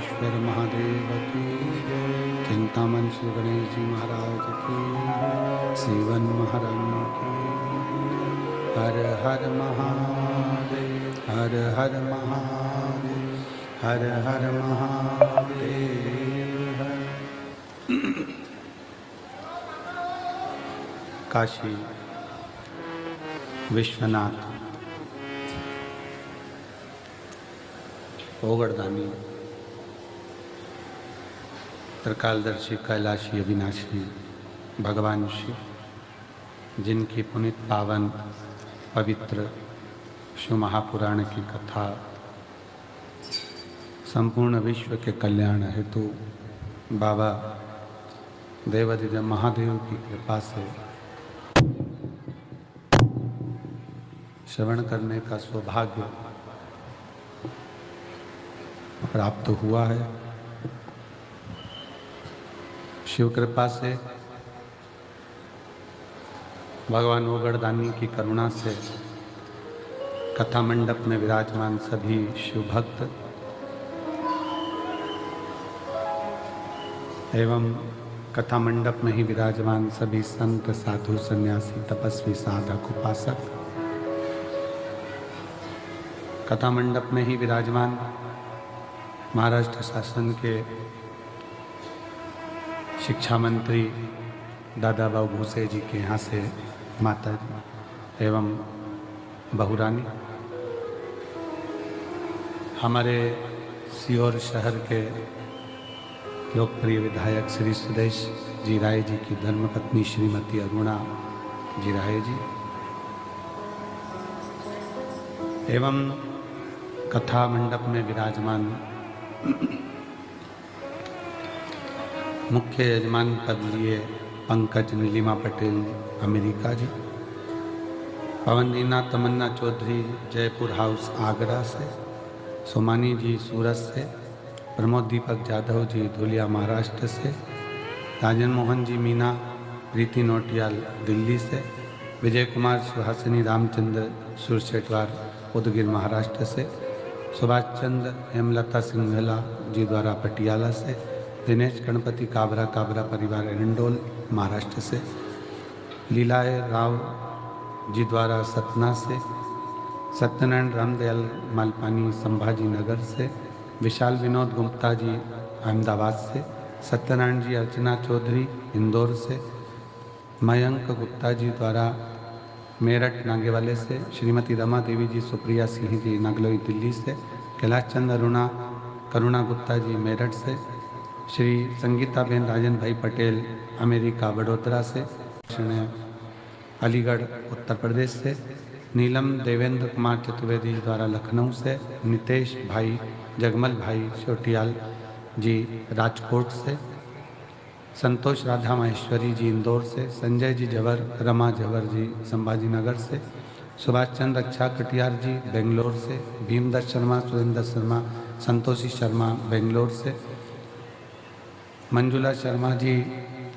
रामेश्वर महादेव की जय। चिंतामन श्री गणेश जी महाराज की, श्रीवन महारानी की। हर हर महादेव, हर हर महादेव, हर हर महादेव। काशी विश्वनाथ ओगड़दानी त्रिकालदर्शी कैलाशी अविनाशी भगवान शिव, जिनकी पुनित पावन पवित्र शिव महापुराण की कथा संपूर्ण विश्व के कल्याण हेतु बाबा देवाधिदेव महादेव की कृपा से श्रवण करने का सौभाग्य प्राप्त हुआ है। शिव कृपा से, भगवान ओगड़दानी की करुणा से कथा मंडप में विराजमान सभी शिव भक्त एवं कथा मंडप में ही विराजमान सभी संत साधु सन्यासी तपस्वी साधक उपासक, कथा मंडप में ही विराजमान महाराष्ट्र शासन के शिक्षा मंत्री दादा बाबू भूसे जी के यहाँ से माता जी एवं बहुरानी, हमारे सीहोर शहर के लोकप्रिय विधायक श्री सुदेश जी राय जी की धर्मपत्नी श्रीमती अरुणा जी राय जी एवं कथा मंडप में विराजमान मुख्य यजमान पद लिए पंकज नीलिमा पटेल अमेरिका जी, पवन नीना तमन्ना चौधरी जयपुर हाउस आगरा से, सोमानी जी सूरत से, प्रमोद दीपक जाधव जी धुलिया महाराष्ट्र से, राजन मोहन जी मीना प्रीति नोटियाल दिल्ली से, विजय कुमार सुहासिनी रामचंद्र सुरसेटवार उदगीर महाराष्ट्र से, सुभाष चंद्र हेमलता सिंघला जी द्वारा पटियाला से, दिनेश गणपति काबरा परिवार एरंडोल महाराष्ट्र से, लीलाए राव जी द्वारा सतना से, सत्यनारायण रामदयाल मालपानी संभाजी नगर से, विशाल विनोद गुप्ता जी अहमदाबाद से, सत्यनारायण जी अर्चना चौधरी इंदौर से, मयंक गुप्ता जी द्वारा मेरठ नागेवाले से, श्रीमती रमा देवी जी सुप्रिया सिंह जी नागलोई दिल्ली से, कैलाश चंद अरुणा करुणा गुप्ता जी मेरठ से, श्री संगीताबेन राजन भाई पटेल अमेरिका बड़ोदरा से, अलीगढ़ उत्तर प्रदेश से, नीलम देवेंद्र कुमार चतुर्वेदी द्वारा लखनऊ से, नितेश भाई जगमल भाई चोटियाल जी राजकोट से, संतोष राधा माहेश्वरी जी इंदौर से, संजय जी जवर रमा जवर जी संभाजी नगर से, सुभाष चंद्र अच्छा कटियार जी बेंगलोर से, भीमदत्त शर्मा सुरेंद्र शर्मा संतोषी शर्मा बेंगलोर से, मंजुला शर्मा जी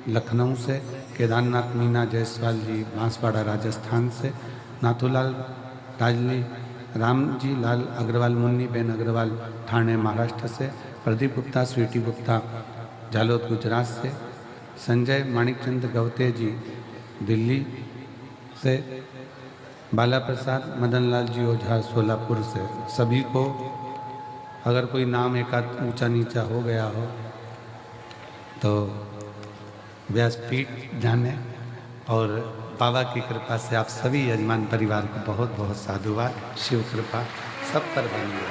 लखनऊ से, केदारनाथ मीना जायसवाल जी बांसवाड़ा राजस्थान से, नाथूलाल राजली राम जी लाल अग्रवाल मुन्नी बेन अग्रवाल ठाणे महाराष्ट्र से, प्रदीप गुप्ता स्वीटी गुप्ता झालोद गुजरात से, संजय माणिकचंद गवते जी दिल्ली से, बाला प्रसाद मदनलाल जी ओझा सोलापुर से। सभी को अगर कोई नाम एक आध ऊंचा नीचा हो गया हो तो व्यासपीठ जाने और बाबा की कृपा से आप सभी यजमान परिवार को बहुत बहुत साधुवाद। शिव कृपा सब पर बनी है।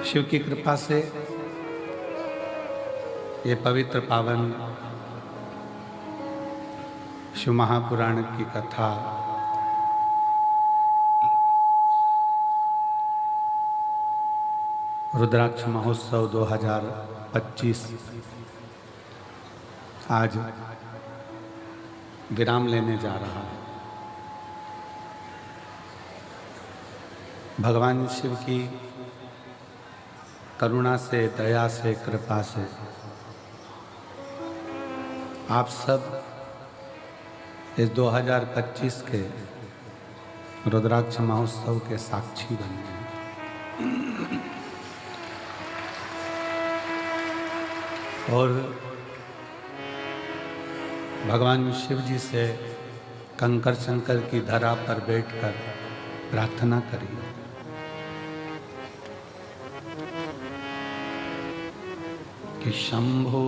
शिव की कृपा से ये पवित्र पावन शिव महापुराण की कथा रुद्राक्ष महोत्सव 2025 आज विराम लेने जा रहा है। भगवान शिव की करुणा से, दया से, कृपा से आप सब इस 2025 के रुद्राक्ष महोत्सव के साक्षी बने हैं। और भगवान शिव जी से कंकर शंकर की धरा पर बैठकर प्रार्थना करिए। कि शंभो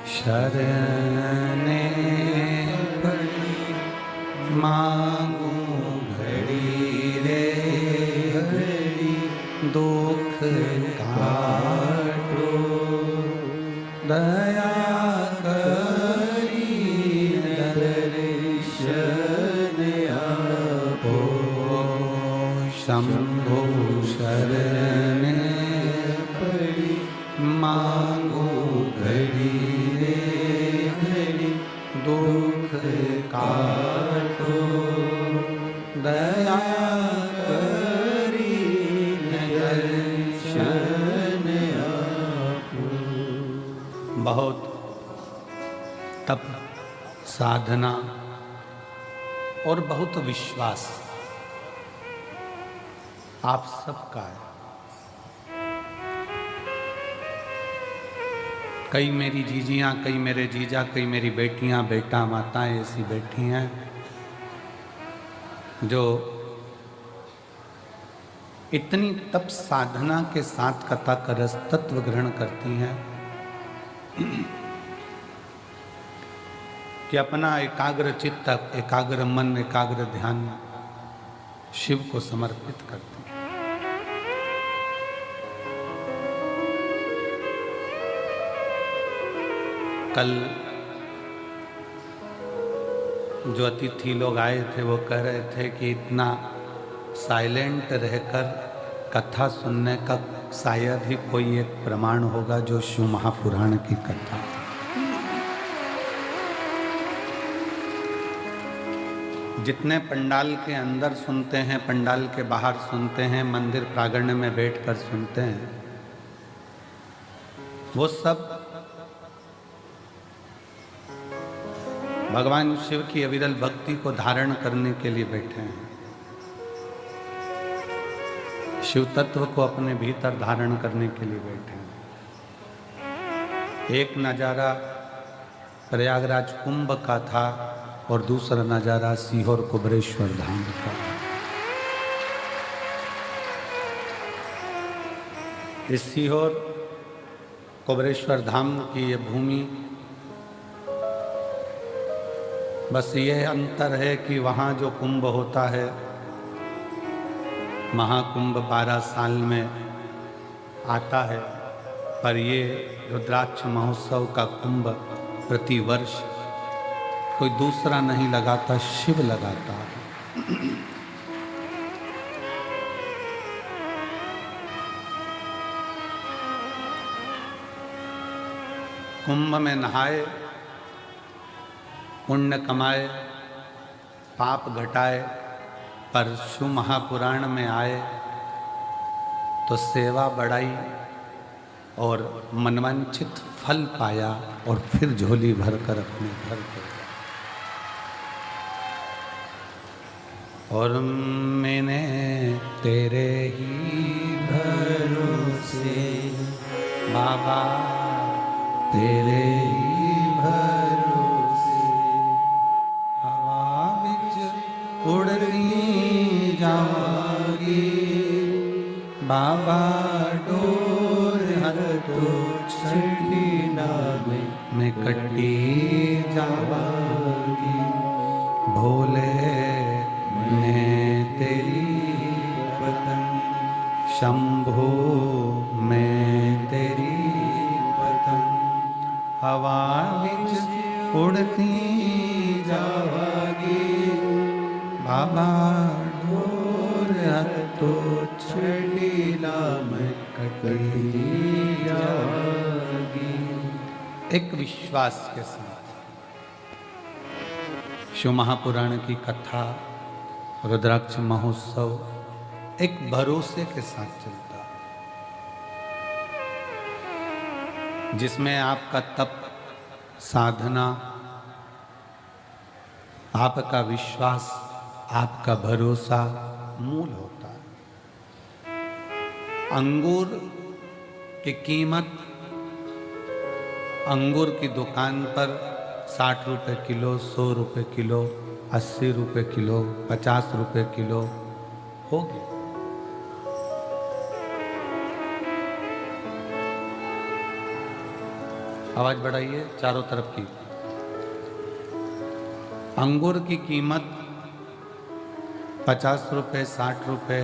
शरणे पड़ी मांगू घड़ी रे घड़ी दुख काटो दया करी दर्शन आपो। शंभो शरणे पड़ी मांगो घड़ी रे घड़ी दुख काटो दया करी दर्शन आपो। बहुत तप, साधना और बहुत विश्वास आप सबका है। कई मेरी जीजियाँ, कई मेरे जीजा, कई मेरी बेटियाँ, बेटा, माताएं ऐसी बैठी हैं जो इतनी तप साधना के साथ कथा का रस तत्व ग्रहण करती हैं कि अपना एकाग्र चित्त, एकाग्र मन, एकाग्र ध्यान शिव को समर्पित करते हैं। कल जो अतिथि लोग आए थे वो कह रहे थे कि इतना साइलेंट रहकर कथा सुनने का शायद ही कोई एक प्रमाण होगा जो शिव महापुराण की कथा। जितने पंडाल के अंदर सुनते हैं, पंडाल के बाहर सुनते हैं, मंदिर प्रांगण में बैठकर सुनते हैं, वो सब भगवान शिव की अविरल भक्ति को धारण करने के लिए बैठे हैं। शिव तत्व को अपने भीतर धारण करने के लिए बैठे हैं। एक नज़ारा प्रयागराज कुंभ का था और दूसरा नज़ारा सीहोर कुबरेश्वर धाम का। इस सीहोर कुबरेश्वर धाम की ये भूमि, बस ये अंतर है कि वहाँ जो कुंभ होता है, महाकुंभ 12 साल में आता है, पर ये रुद्राक्ष महोत्सव का कुंभ प्रतिवर्ष कोई दूसरा नहीं लगाता, शिव लगाता है। कुंभ में नहाए, पुण्य कमाए, पाप घटाए, पर शिव महापुराण में आए तो सेवा बढ़ाई और मनवांछित फल पाया और फिर झोली भरकर अपने घर गए। और मैंने तेरे ही भरोसे बाबा, तेरे ही भरोसे हवा बिच उड़ती जावांगी बाबा, डोर हर तो छड़ी नामे में कटी जावांगी। भोले मैं तेरी पतंग, शंभो मैं तेरी पतंग, हवा बिच उड़ती जावांगी बाबा, डोर तो छड़ी में कटी जावांगी। एक विश्वास के साथ शिव महापुराण की कथा, रुद्राक्ष महोत्सव एक भरोसे के साथ चलता है, जिसमें आपका तप, साधना, आपका विश्वास आपका भरोसा मूल होता है। अंगूर की कीमत अंगूर की दुकान पर 60 रुपए किलो, 100 रुपए किलो, 80 रुपए किलो, 50 रुपए किलो होगी। आवाज बढ़ाइए चारों तरफ की। अंगूर की कीमत 50 रुपए, 60 रुपए,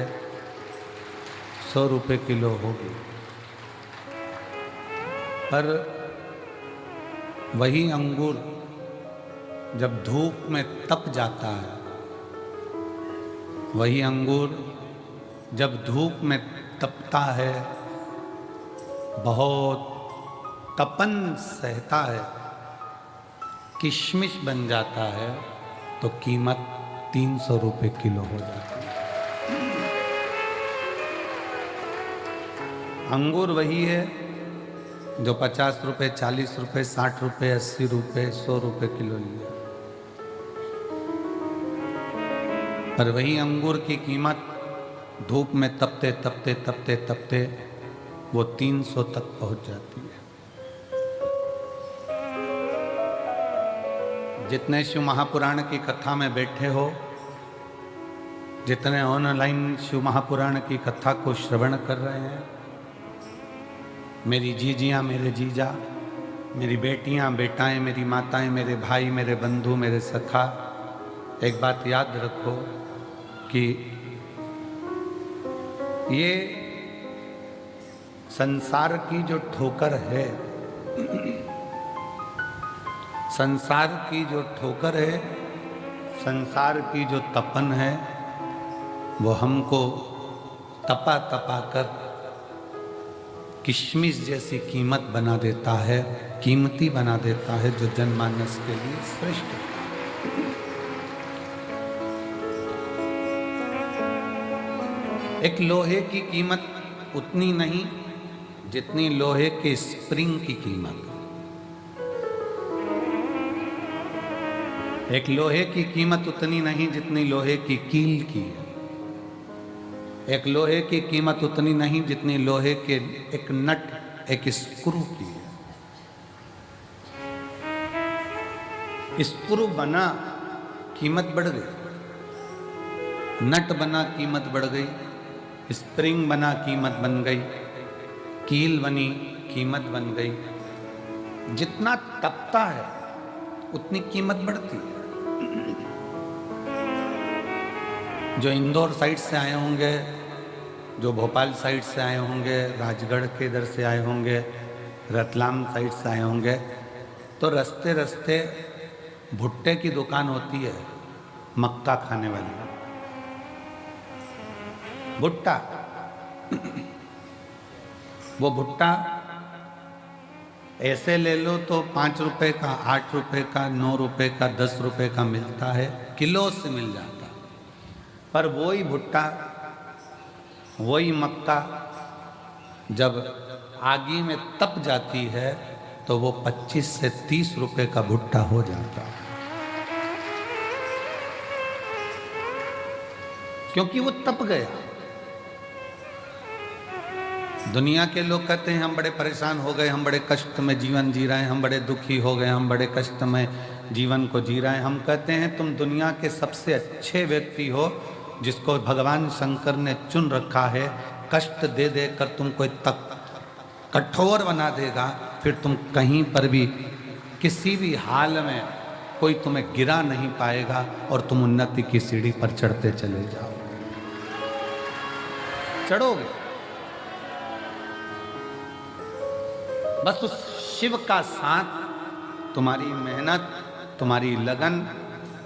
100 रुपए किलो होगी, पर वही अंगूर जब धूप में तप जाता है, वही अंगूर जब धूप में तपता है, बहुत तपन सहता है, किशमिश बन जाता है, तो कीमत 300 रुपए किलो हो जाती है। अंगूर वही है जो 50 रुपए, 40 रुपए, 60 रुपए, 80 रुपए, 100 रुपए किलो लिया, पर वही अंगूर की कीमत धूप में तपते तपते तपते तपते वो 300 तक पहुंच जाती है। जितने शिव महापुराण की कथा में बैठे हो, जितने ऑनलाइन शिव महापुराण की कथा को श्रवण कर रहे हैं, मेरी जीजियाँ, मेरे जीजा, मेरी बेटियाँ, बेटाएं, मेरी माताएं, मेरे भाई, मेरे बंधु, मेरे सखा, एक बात याद रखो कि ये संसार की जो ठोकर है, संसार की जो ठोकर है, संसार की जो तपन है, वो हमको तपा तपा कर किशमिश जैसी कीमत बना देता है, कीमती बना देता है, जो जनमानस के लिए श्रेष्ठ है। एक लोहे की कीमत उतनी नहीं जितनी लोहे के स्प्रिंग की कीमत। एक लोहे की कीमत उतनी नहीं जितनी लोहे की कील की है। एक लोहे की कीमत उतनी नहीं जितनी लोहे के एक नट, एक स्क्रू की है। स्क्रू बना, कीमत बढ़ गई, नट बना, कीमत बढ़ गई, स्प्रिंग बना, कीमत बन गई, कील बनी, कीमत बन गई। जितना तपता है उतनी कीमत बढ़ती है। जो इंदौर साइड से आए होंगे, जो भोपाल साइड से आए होंगे, राजगढ़ के इधर से आए होंगे, रतलाम साइड से आए होंगे, तो रास्ते रास्ते भुट्टे की दुकान होती है, मक्का खाने वाली भुट्टा। वो भुट्टा ऐसे ले लो तो 5 रुपए का, 8 रुपए का, 9 रुपए का, 10 रुपए का मिलता है, किलो से मिल जाता। पर वही भुट्टा, वही मक्का जब आगी में तप जाती है तो वो 25 से 30 रुपए का भुट्टा हो जाता है, क्योंकि वो तप गया। दुनिया के लोग कहते हैं हम बड़े परेशान हो गए, हम बड़े कष्ट में जीवन जी रहे हैं, हम बड़े दुखी हो गए, हम बड़े कष्ट में जीवन को जी रहे हैं। हम कहते हैं तुम दुनिया के सबसे अच्छे व्यक्ति हो, जिसको भगवान शंकर ने चुन रखा है। कष्ट दे दे कर तुमको तक कठोर बना देगा, फिर तुम कहीं पर भी किसी भी हाल में कोई तुम्हें गिरा नहीं पाएगा और तुम उन्नति की सीढ़ी पर चढ़ते चले जाओ, चढ़ोगे। बस उस शिव का साथ, तुम्हारी मेहनत, तुम्हारी लगन,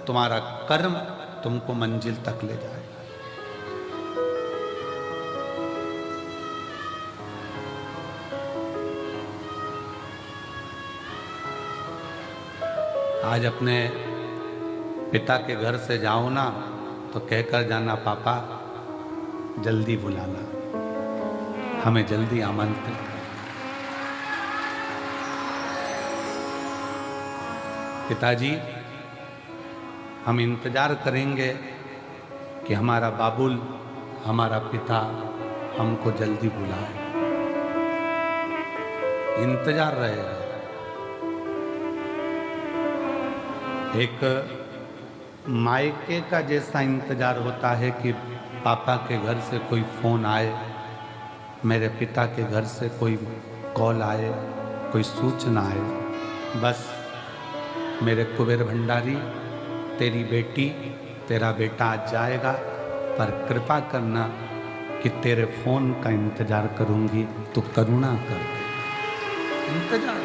तुम्हारा कर्म तुमको मंजिल तक ले जाए। आज अपने पिता के घर से जाओ ना तो कहकर जाना, पापा जल्दी बुलाना, हमें जल्दी आमंत्रित। पिताजी हम इंतजार करेंगे कि हमारा बाबुल, हमारा पिता हमको जल्दी बुलाए। इंतजार रहेगा। एक मायके का जैसा इंतजार होता है कि पापा के घर से कोई फोन आए, मेरे पिता के घर से कोई कॉल आए, कोई सूचना आए। बस मेरे कुबेर भंडारी, तेरी बेटी, तेरा बेटा आज जाएगा, पर कृपा करना कि तेरे फोन का इंतजार करूंगी, तो करुणा कर दे। इंतजार।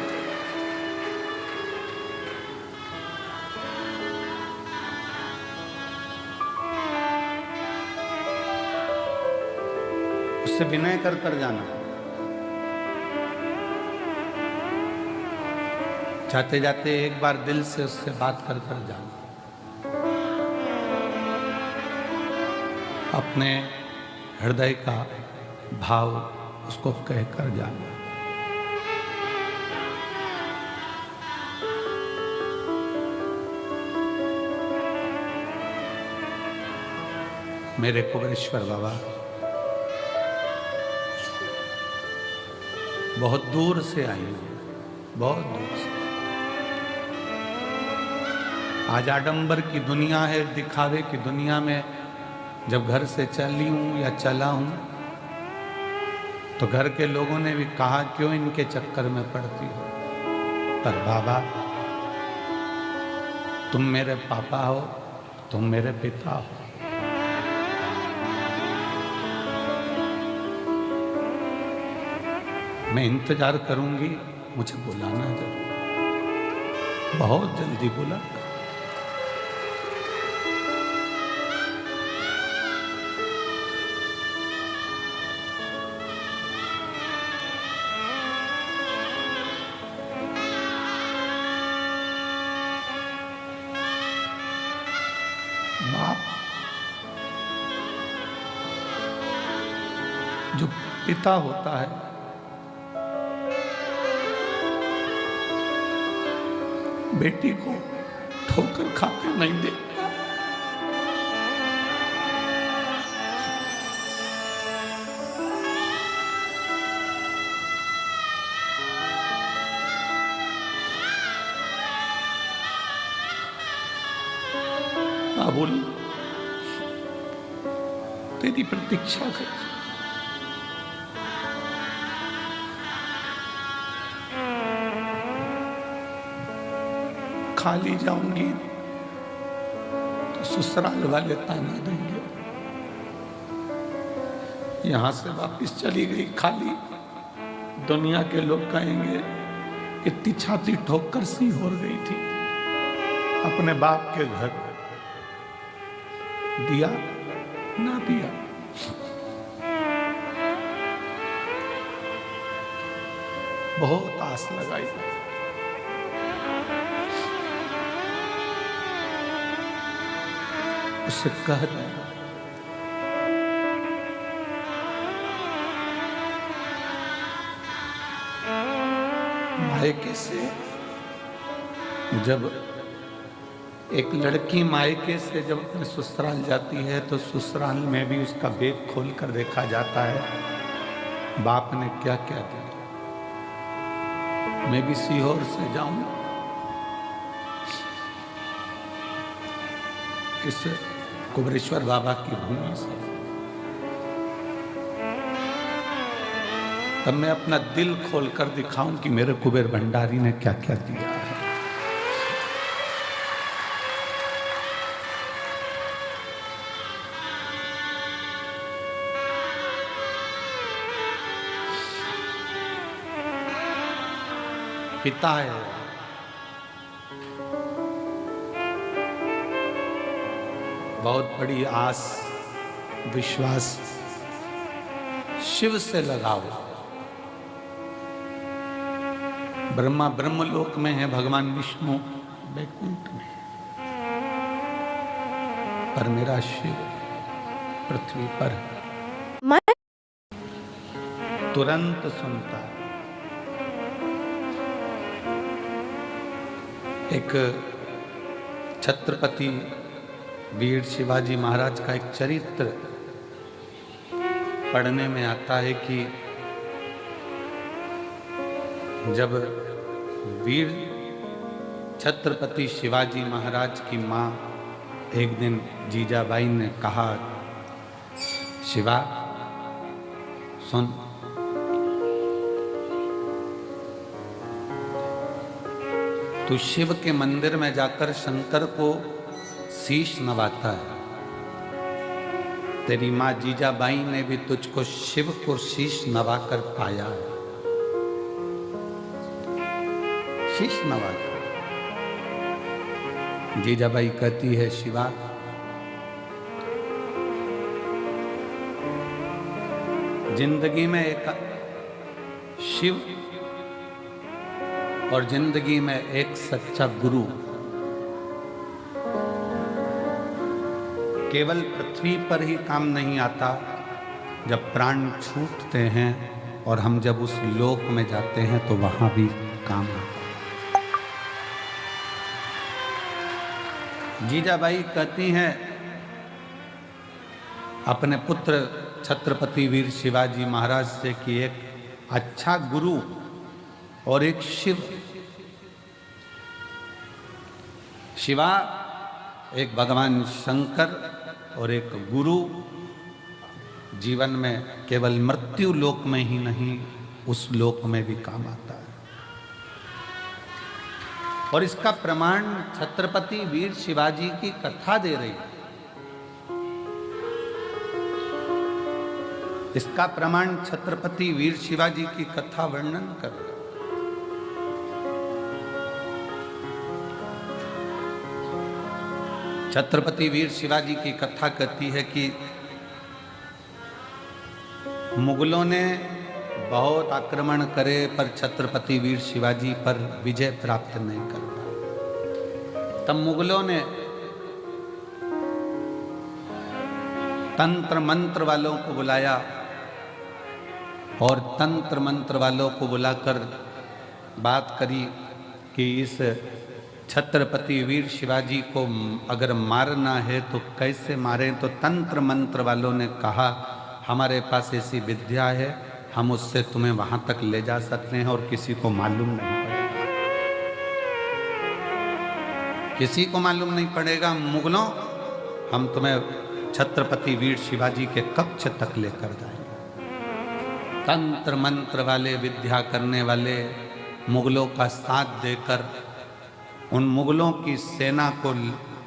उससे विनय कर कर जाना। जाते जाते एक बार दिल से उससे बात कर कर जाना। अपने हृदय का भाव उसको कह कर जाना। मेरे कुबेरेश्वर बाबा बहुत दूर से आई हूं, बहुत दूर से। आज आडंबर की दुनिया है, दिखावे की दुनिया में जब घर से चली हूं या चला हूं, तो घर के लोगों ने भी कहा क्यों इनके चक्कर में पड़ती हो। पर बाबा, तुम मेरे पापा हो, तुम मेरे पिता हो। मैं इंतजार करूंगी, मुझे बुलाना जरूर, बहुत जल्दी बुला। बाप जो पिता होता है, बेटी को ठोकर खाते नहीं देखता। बाबुल, तेरी प्रतीक्षा से खाली जाऊंगी तो ससुराल वाले ताना देंगे। यहां से वापस चली गई खाली, दुनिया के लोग कहेंगे इतनी छाती ठोकर सी हो गई थी। अपने बाप के घर दिया ना दिया। बहुत आस लगाई, उससे कह रहे हैं मायके से, जब एक लड़की मायके से जब अपने ससुराल जाती है तो ससुराल में भी उसका बैग खोल कर देखा जाता है बाप ने क्या क्या दिया। मैं भी सीहोर से जाऊं, इस कुबेरेश्वर बाबा की भूमि से, तब मैं अपना दिल खोलकर दिखाऊं कि मेरे कुबेर भंडारी ने क्या क्या दिया है। पिता है, बहुत बड़ी आस विश्वास शिव से लगाओ। ब्रह्मा ब्रह्मलोक में है, भगवान विष्णु वैकुंठ में, पर मेरा शिव पृथ्वी पर है, तुरंत सुनता है। एक छत्रपति वीर शिवाजी महाराज का एक चरित्र पढ़ने में आता है कि जब वीर छत्रपति शिवाजी महाराज की माँ एक दिन जीजाबाई ने कहा, शिवा सुन, तू शिव के मंदिर में जाकर शंकर को शीश नवाता है। तेरी माँ जीजाबाई ने भी तुझको शिव को शीश नवाकर पाया है। शीश नवाकर जीजाबाई कहती है, शिवा जिंदगी में एक शिव और जिंदगी में एक सच्चा गुरु केवल पृथ्वी पर ही काम नहीं आता, जब प्राण छूटते हैं और हम जब उस लोक में जाते हैं तो वहां भी काम आता। जीजाबाई कहती हैं अपने पुत्र छत्रपति वीर शिवाजी महाराज से कि एक अच्छा गुरु और एक शिव, शिवा एक भगवान शंकर और एक गुरु जीवन में केवल मृत्यु लोक में ही नहीं, उस लोक में भी काम आता है। और इसका प्रमाण छत्रपति वीर शिवाजी की कथा दे रही है। इसका प्रमाण छत्रपति वीर शिवाजी की कथा वर्णन कर रही है। छत्रपति वीर शिवाजी की कथा कहती है कि मुगलों ने बहुत आक्रमण करे पर छत्रपति वीर शिवाजी पर विजय प्राप्त नहीं कर पाए। तब मुगलों ने तंत्र मंत्र वालों को बुलाया और तंत्र मंत्र वालों को बुलाकर बात करी कि इस छत्रपति वीर शिवाजी को अगर मारना है तो कैसे मारें। तो तंत्र मंत्र वालों ने कहा, हमारे पास ऐसी विद्या है, हम उससे तुम्हें वहां तक ले जा सकते हैं और किसी को मालूम नहीं पड़ेगा। किसी को मालूम नहीं पड़ेगा। मुगलों, हम तुम्हें छत्रपति वीर शिवाजी के कक्ष तक लेकर जाएंगे। तंत्र मंत्र वाले, विद्या करने वाले मुगलों का साथ देकर उन मुगलों की सेना को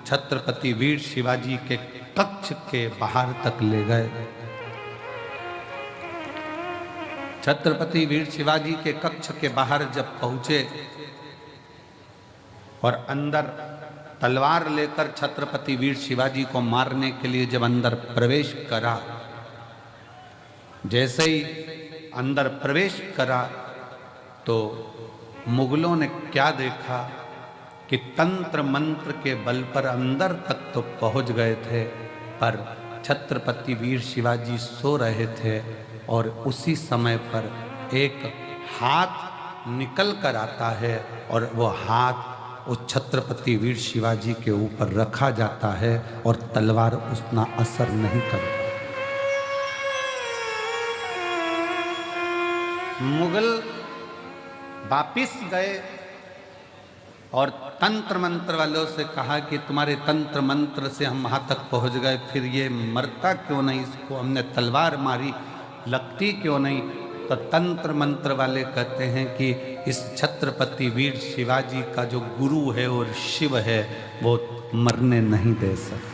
छत्रपति वीर शिवाजी के कक्ष के बाहर तक ले गए। छत्रपति वीर शिवाजी के कक्ष के बाहर जब पहुंचे और अंदर तलवार लेकर छत्रपति वीर शिवाजी को मारने के लिए जब अंदर प्रवेश करा, जैसे ही अंदर प्रवेश करा तो मुगलों ने क्या देखा कि तंत्र मंत्र के बल पर अंदर तक तो पहुंच गए थे, पर छत्रपति वीर शिवाजी सो रहे थे और उसी समय पर एक हाथ निकल कर आता है और वो हाथ उस छत्रपति वीर शिवाजी के ऊपर रखा जाता है और तलवार उतना असर नहीं करता। मुगल वापिस गए और तंत्र मंत्र वालों से कहा कि तुम्हारे तंत्र मंत्र से हम वहां तक पहुंच गए, फिर ये मरता क्यों नहीं, इसको हमने तलवार मारी, लगती क्यों नहीं। तो तंत्र मंत्र वाले कहते हैं कि इस छत्रपति वीर शिवाजी का जो गुरु है और शिव है वो मरने नहीं दे सकता।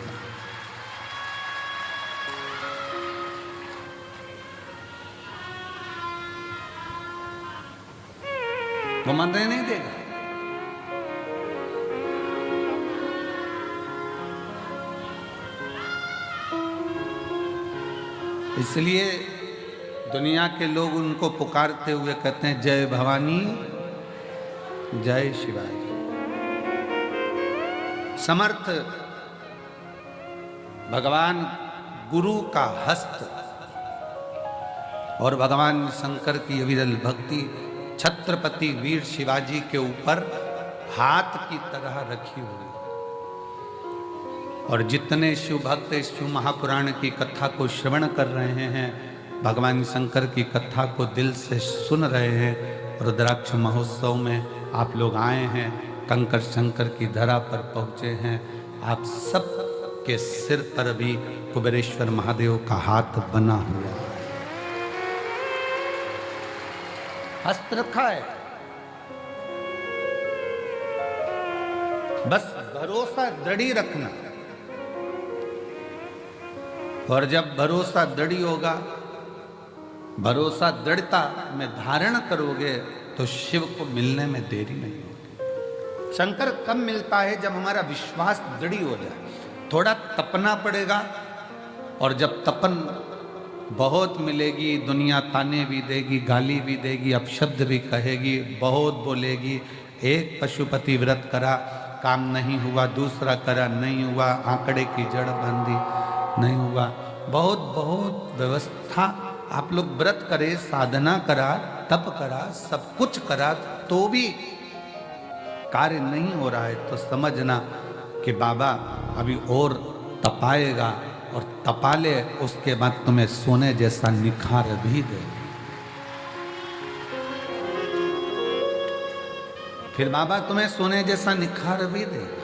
वो मरने नहीं देगा। इसलिए दुनिया के लोग उनको पुकारते हुए कहते हैं, जय भवानी जय शिवाजी। समर्थ भगवान गुरु का हस्त और भगवान शंकर की अविरल भक्ति छत्रपति वीर शिवाजी के ऊपर हाथ की तरह रखी हुई। और जितने शिव भक्त इस शिव महापुराण की कथा को श्रवण कर रहे हैं, भगवान शंकर की कथा को दिल से सुन रहे हैं, रुद्राक्ष महोत्सव में आप लोग आए हैं, कंकर शंकर की धरा पर पहुँचे हैं, आप सब के सिर पर भी कुबेरेश्वर महादेव का हाथ बना हुआ है, हस्त रखा है। बस भरोसा दृढ़ रखना, और जब भरोसा दृढ़ होगा, भरोसा दृढ़ता में धारण करोगे तो शिव को मिलने में देरी नहीं होगी। शंकर कब मिलता है? जब हमारा विश्वास दृढ़ हो जाए। थोड़ा तपना पड़ेगा, और जब तपन बहुत मिलेगी, दुनिया ताने भी देगी, गाली भी देगी, अपशब्द भी कहेगी, बहुत बोलेगी। एक पशुपति व्रत करा, काम नहीं हुआ, दूसरा करा, नहीं हुआ, आंकड़े की जड़ बांधी, नहीं हुआ। बहुत बहुत व्यवस्था, आप लोग व्रत करे, साधना करा, तप करा, सब कुछ करा, तो भी कार्य नहीं हो रहा है, तो समझना कि बाबा अभी और तपाएगा, और तपा ले, उसके बाद तुम्हें सोने जैसा निखार भी दे। फिर बाबा तुम्हें सोने जैसा निखार भी देगा।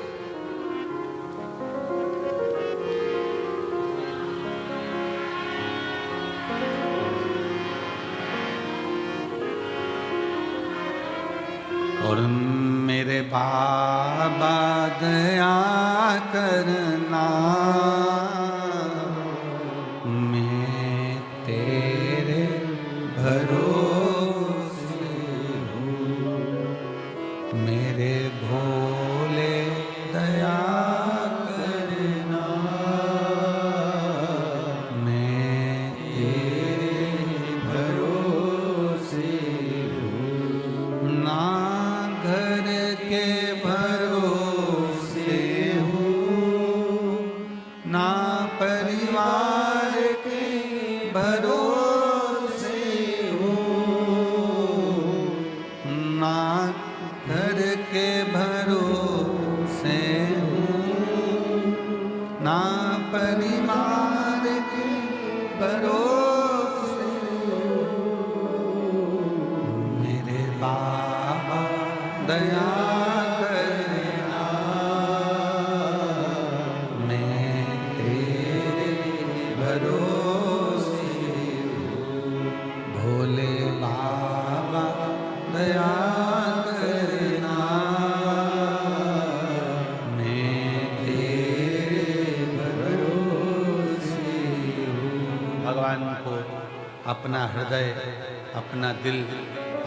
और मेरे बाबा दया करना, मैं तेरे भरोसे हूँ, मेरे भोले दया करना, मैं तेरे भरोसे हूँ, ना घर के भरोसे हूँ, ना परिवार के भरोसे हूँ, ना घर के भरोसे हूँ, ना परिवार के भरोसे हूँ, मेरे बाबा दया करना, मैं तेरे भरोसे हूँ, भोले बाबा दया करना, मैं तेरे भरोसे हूँ। भगवान को अपना हृदय, अपना दिल,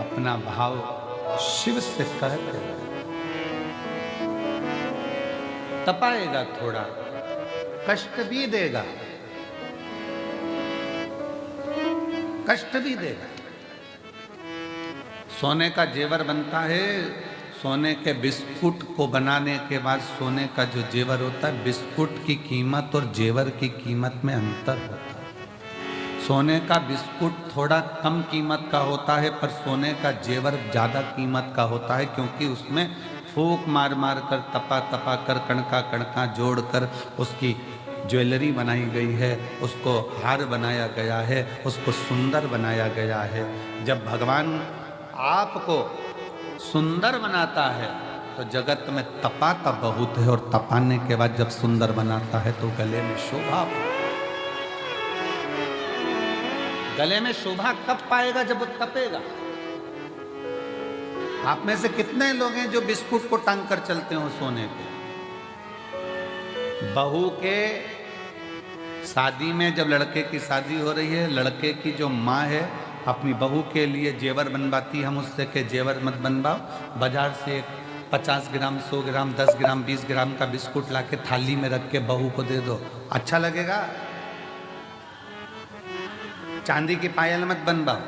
अपना भाव शिव से कह दे। तपाएगा, थोड़ा कष्ट भी देगा, कष्ट भी देगा। सोने का जेवर बनता है, सोने के बिस्कुट को बनाने के बाद सोने का जो जेवर होता है, बिस्कुट की कीमत और जेवर की कीमत में अंतर होता है। सोने का बिस्कुट थोड़ा कम कीमत का होता है, पर सोने का जेवर ज़्यादा कीमत का होता है, क्योंकि उसमें फूंक मार मार कर, तपा तपा कर, कणका कणका जोड़ कर उसकी ज्वेलरी बनाई गई है, उसको हार बनाया गया है, उसको सुंदर बनाया गया है। जब भगवान आपको सुंदर बनाता है तो जगत में तपाता बहुत है, और तपाने के बाद जब सुंदर बनाता है तो गले में शोभा। गले में शोभा कब पाएगा? जब वो तपेगा। आप में से कितने लोग हैं जो बिस्कुट को टांग कर चलते हो सोने पे? बहू के शादी में, जब लड़के की शादी हो रही है, लड़के की जो माँ है अपनी बहू के लिए जेवर बनवाती, हम उससे के जेवर मत बनवाओ, बाजार से 50 ग्राम, 100 ग्राम, 10 ग्राम, 20 ग्राम का बिस्कुट लाके थाली में रख के बहू को दे दो, अच्छा लगेगा? चांदी की पायल मत बनवाओ,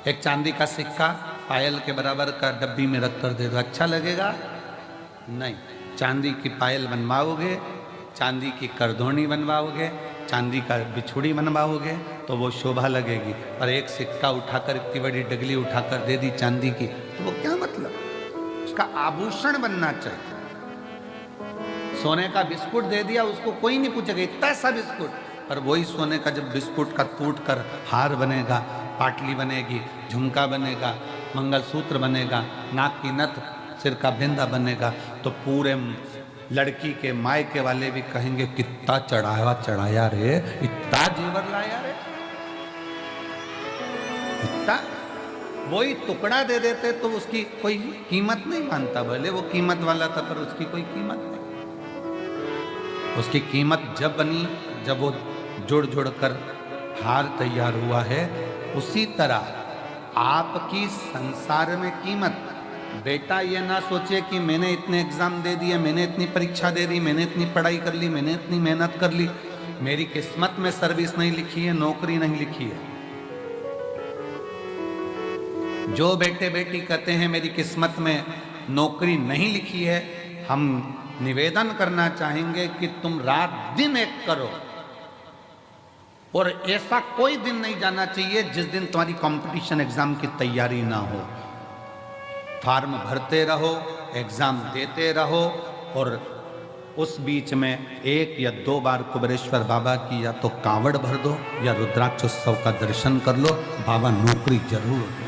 एक चांदी का सिक्का पायल के बराबर का डब्बी में रख कर दे दो, अच्छा लगेगा? नहीं। चांदी की पायल बनवाओगे, चांदी की करधोनी बनवाओगे, चांदी का बिछुड़ी बनवाओगे तो वो शोभा लगेगी। और एक सिक्का उठाकर, इतनी बड़ी डगली उठाकर दे दी चांदी की, तो वो क्या मतलब? उसका आभूषण बनना चाहिए। सोने का बिस्कुट दे दिया, उसको कोई नहीं पूछेगा इतना सा बिस्कुट। पर वही सोने का जब बिस्कुट का टूट कर हार बनेगा, पाटली बनेगी, झुमका बनेगा, मंगलसूत्र बनेगा, नाक की नथ, सिर का बिंदा बनेगा, तो पूरे लड़की के मायके वाले भी कहेंगे कितना चढ़ाया रे, इतना जेवर लाया रे, इतना। वही टुकड़ा दे देते तो उसकी कोई कीमत नहीं मानता, भले वो कीमत वाला था पर उसकी कोई कीमत नहीं। उसकी कीमत जब बनी जब वो जुड़ कर हार तैयार हुआ है। उसी तरह आपकी संसार में कीमत, बेटा ये ना सोचे कि मैंने इतने एग्जाम दे दिए, मैंने इतनी परीक्षा दे दी, मैंने इतनी पढ़ाई कर ली, मैंने इतनी मेहनत कर ली, मेरी किस्मत में सर्विस नहीं लिखी है, नौकरी नहीं लिखी है। जो बेटे बेटी कहते हैं मेरी किस्मत में नौकरी नहीं लिखी है, हम निवेदन करना चाहेंगे कि तुम रात दिन एक करो, और ऐसा कोई दिन नहीं जाना चाहिए जिस दिन तुम्हारी कंपटीशन एग्जाम की तैयारी ना हो। फॉर्म भरते रहो, एग्जाम देते रहो, और उस बीच में 1 या 2 बार कुबेरेश्वर बाबा की या तो कांवड़ भर दो या रुद्राक्ष उत्सव का दर्शन कर लो, बाबा नौकरी जरूर दे।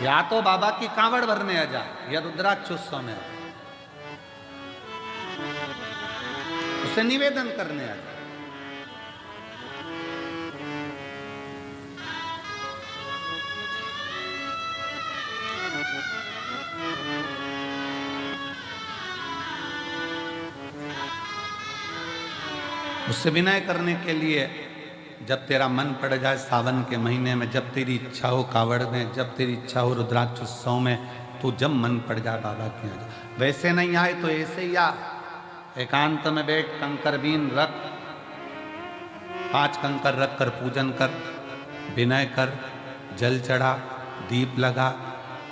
या तो बाबा की कांवड़ भरने आ जा या रुद्राक्ष उत्सव में उसे निवेदन करने आ जा। उससे विनय करने के लिए जब तेरा मन पड़ जाए सावन के महीने में, जब तेरी इच्छा हो कावड़ में, जब तेरी इच्छा हो रुद्राक्ष उत्सव में, तो जब मन पड़ जाए बाबा के यहाँ जा। वैसे नहीं आए तो ऐसे ही आ, एकांत में बैठ, कंकर बीन रख, 5 कंकर रख कर पूजन कर, विनय कर, जल चढ़ा, दीप लगा,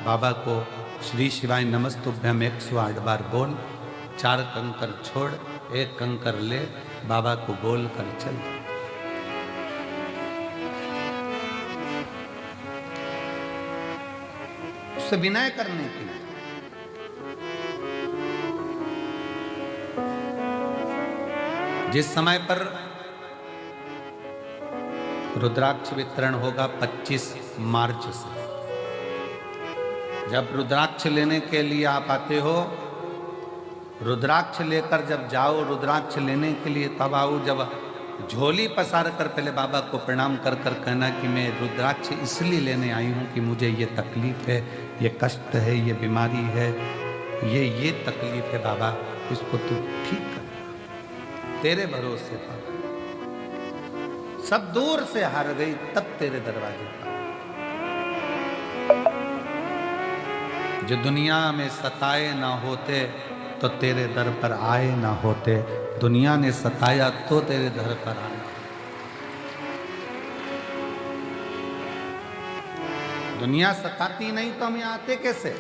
बाबा को श्री शिवाय नमस्तुभ्यम 108 बार बोल, 4 कंकर छोड़, 1 कंकर ले, बाबा को बोल कर चल। उससे विनय करने के लिए जिस समय पर रुद्राक्ष वितरण होगा 25 मार्च से, जब रुद्राक्ष लेने के लिए आप आते हो, रुद्राक्ष लेकर जब जाओ, रुद्राक्ष लेने के लिए तब आओ जब झोली पसार कर पहले बाबा को प्रणाम कर कर कहना कि मैं रुद्राक्ष इसलिए लेने आई हूँ कि मुझे ये तकलीफ है, ये कष्ट है, ये बीमारी है, ये तकलीफ है बाबा, इसको तू ठीक कर, तेरे भरोसे पर। सब दूर से हार गई तब तेरे दरवाजे पर। जो दुनिया में सताए ना होते तो तेरे दर पर आए ना होते, दुनिया ने सताया तो तेरे दर पर आए। दुनिया सताती नहीं तो हम यहाँ आते कैसे?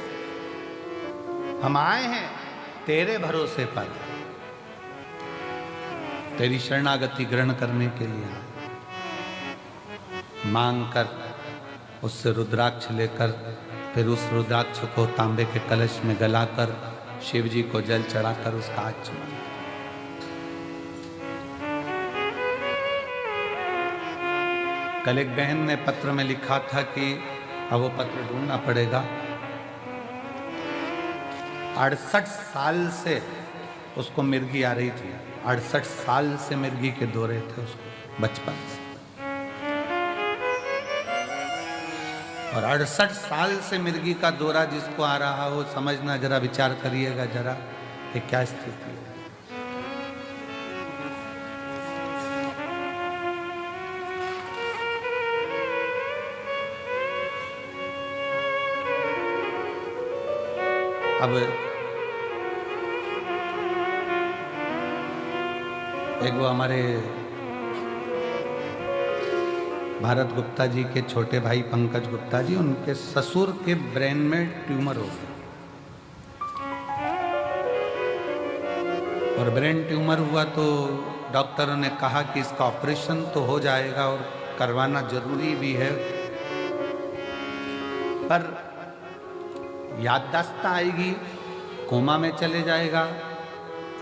हम आए हैं तेरे भरोसे पर, तेरी शरणागति ग्रहण करने के लिए आए। मांग कर उससे रुद्राक्ष लेकर, फिर उस रुद्राक्ष को तांबे के कलश में गलाकर शिव जी को जल चढ़ाकर उसका आचमन। कल एक बहन ने पत्र में लिखा था कि अब वो पत्र ढूंढना पड़ेगा, 68 साल से उसको मिर्गी आ रही थी, 68 साल से मिर्गी के दौरे थे उसको बचपन से, और 68 साल से मिर्गी का दौरा जिसको आ रहा हो, समझना, जरा विचार करिएगा जरा कि क्या स्थिति है। अब एक वो हमारे भारत गुप्ता जी के छोटे भाई पंकज गुप्ता जी, उनके ससुर के ब्रेन में ट्यूमर हो गया, और ब्रेन ट्यूमर हुआ तो डॉक्टरों ने कहा कि इसका ऑपरेशन तो हो जाएगा और करवाना जरूरी भी है, पर याददाश्त आएगी, कोमा में चले जाएगा,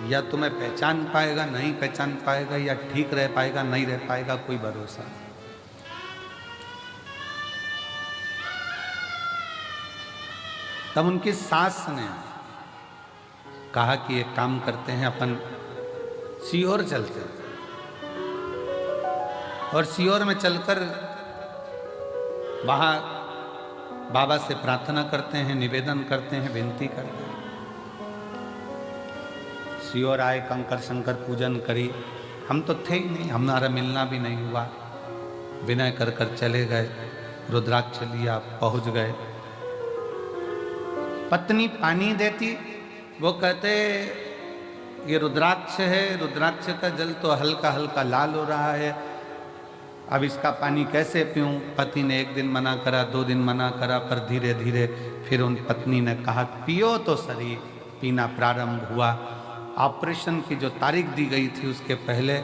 या तुम्हें पहचान पाएगा नहीं पहचान पाएगा, या ठीक रह पाएगा नहीं रह पाएगा, कोई भरोसा नहीं। तब उनकी सास ने कहा कि एक काम करते हैं, अपन सीहोर चलते हैं और सीहोर में चलकर वहां बाबा से प्रार्थना करते हैं, निवेदन करते हैं, विनती करते हैं। सीहोर आए, कंकर शंकर पूजन करी। हम तो थे ही नहीं, हमारा मिलना भी नहीं हुआ। विनय कर कर चले गए, रुद्राक्ष लिया, पहुंच गए। पत्नी पानी देती, वो कहते ये रुद्राक्ष है, रुद्राक्ष का जल तो हल्का हल्का लाल हो रहा है, अब इसका पानी कैसे पीऊं। पति ने एक दिन मना करा, 2 दिन मना करा, पर धीरे धीरे फिर उन पत्नी ने कहा पियो तो सही। पीना प्रारंभ हुआ। ऑपरेशन की जो तारीख दी गई थी उसके पहले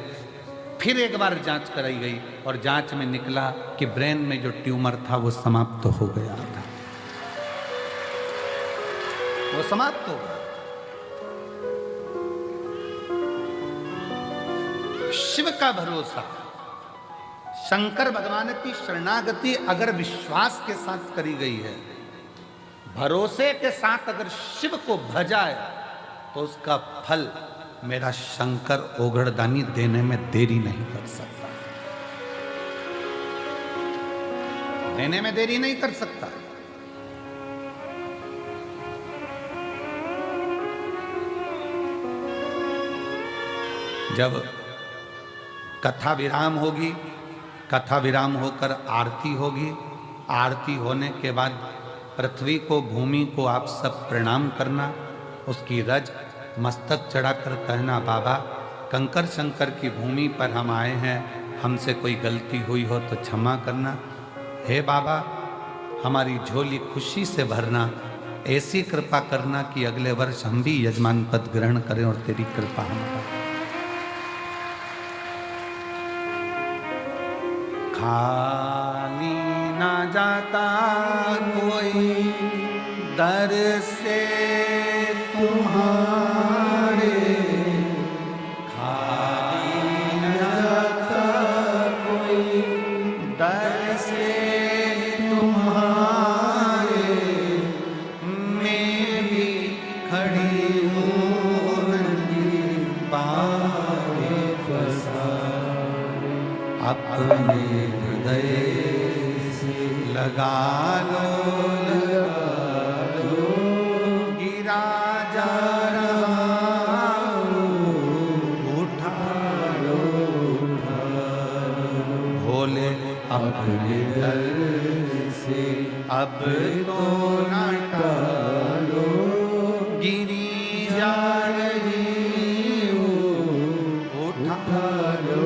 फिर एक बार जांच कराई गई और जांच में निकला कि ब्रेन में जो ट्यूमर था वो समाप्त हो गया था, वो समाप्त हो गया। शिव का भरोसा, शंकर भगवान की शरणागति अगर विश्वास के साथ करी गई है, भरोसे के साथ अगर शिव को भजाए तो उसका फल मेरा शंकर ओघड़दानी देने में देरी नहीं कर सकता, देने में देरी नहीं कर सकता। जब कथा विराम होगी, कथा विराम होकर आरती होगी, आरती होने के बाद पृथ्वी को, भूमि को आप सब प्रणाम करना, उसकी रज मस्तक चढ़ाकर कहना बाबा कंकर शंकर की भूमि पर हम आए हैं, हमसे कोई गलती हुई हो तो क्षमा करना। हे बाबा हमारी झोली खुशी से भरना, ऐसी कृपा करना कि अगले वर्ष हम भी यजमान पद ग्रहण करें और तेरी कृपा हम पर। खाली ना जाता कोई दर से तुम्हारे, खाली ना जाता कोई दर से तुम्हारे, मैं भी खड़ी हूँ नंदी पाए पसारे, अपने हृदय से लगा लो, गिरा जा रहा उठा लो, भोले अपने दर से अब तो ना टालो, गिरी जा रही उठा लो।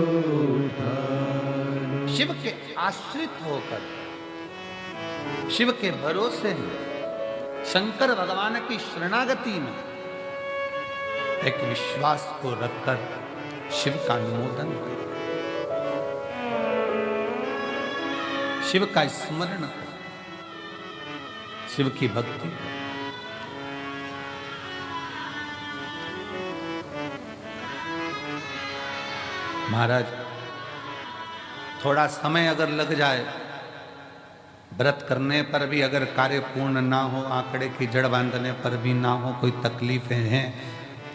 शिव के आश्रित होकर, शिव के भरोसे में, शंकर भगवान की शरणागति में एक विश्वास को रखकर शिव का अनुमोदन करें, शिव का स्मरण करें, शिव की भक्ति करें। महाराज थोड़ा समय अगर लग जाए, व्रत करने पर भी अगर कार्य पूर्ण ना हो, आंकड़े की जड़ बांधने पर भी ना हो, कोई तकलीफें हैं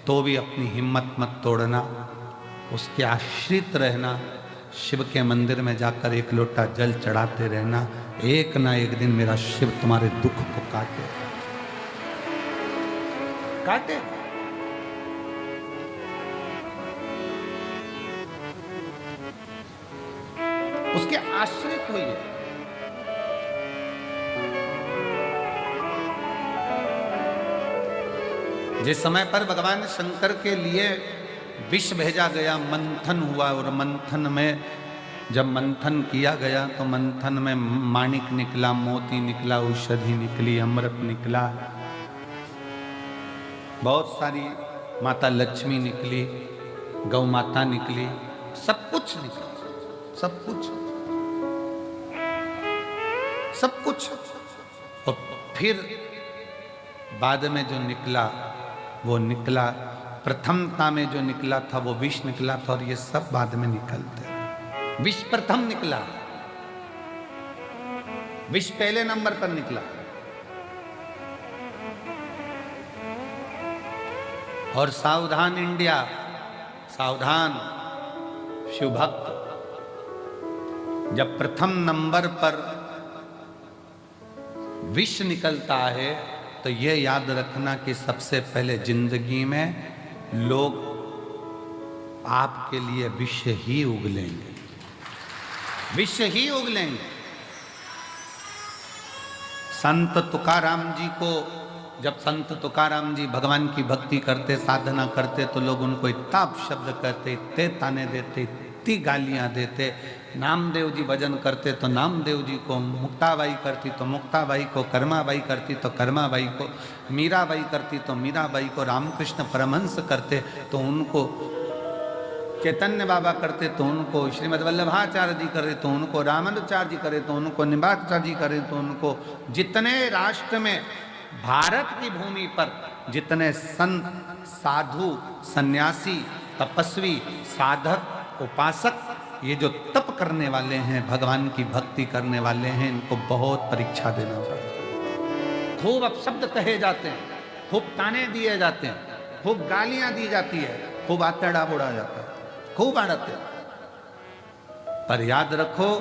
तो भी अपनी हिम्मत मत तोड़ना, उसके आश्रित रहना, शिव के मंदिर में जाकर एक लोटा जल चढ़ाते रहना। एक ना एक दिन मेरा शिव तुम्हारे दुख को काटे, काटे। उसके आश्रित होइए। जिस समय पर भगवान शंकर के लिए विष भेजा गया, मंथन हुआ, और मंथन में जब मंथन किया गया तो मंथन में माणिक निकला, मोती निकला, औषधि निकली, अमृत निकला, बहुत सारी माता लक्ष्मी निकली, गौ माता निकली, सब कुछ निकला, सब कुछ, सब कुछ। और फिर बाद में जो निकला वो निकला, प्रथमता में जो निकला था वो विष निकला था, और ये सब बाद में निकलते हैं। विष प्रथम निकला, विष पहले नंबर पर निकला। और सावधान इंडिया, सावधान शिव भक्त, जब प्रथम नंबर पर विष निकलता है तो यह याद रखना कि सबसे पहले जिंदगी में लोग आपके लिए विष ही उगलेंगे, विष ही उगलेंगे। संत तुकाराम जी को, जब संत तुकाराम जी भगवान की भक्ति करते, साधना करते, तो लोग उनको इतना अपशब्द कहते, इतने ताने देते, इतनी गालियां देते। नामदेव जी भजन करते तो नामदेव जी को, मुक्ताबाई करती तो मुक्ताबाई को, कर्माबाई करती तो कर्माबाई को, मीराबाई करती तो मीराबाई को, रामकृष्ण परमहंस करते तो उनको, चैतन्य बाबा करते तो उनको, श्रीमद वल्लभाचार्य जी करे तो उनको, रामानुजाचार्य जी करे तो उनको, निम्बाचार्य जी करे तो उनको। जितने राष्ट्र में, भारत की भूमि पर जितने संत, साधु, सन्यासी, तपस्वी, साधक, उपासक, ये जो तप करने वाले हैं, भगवान की भक्ति करने वाले हैं, इनको बहुत परीक्षा देना पड़ता है। खूब अपशब्द कहे जाते हैं, खूब ताने दिए जाते हैं, खूब गालियां दी जाती है, खूब आतड़ा बोड़ा जाता है, खूब आड़ते। पर याद रखो,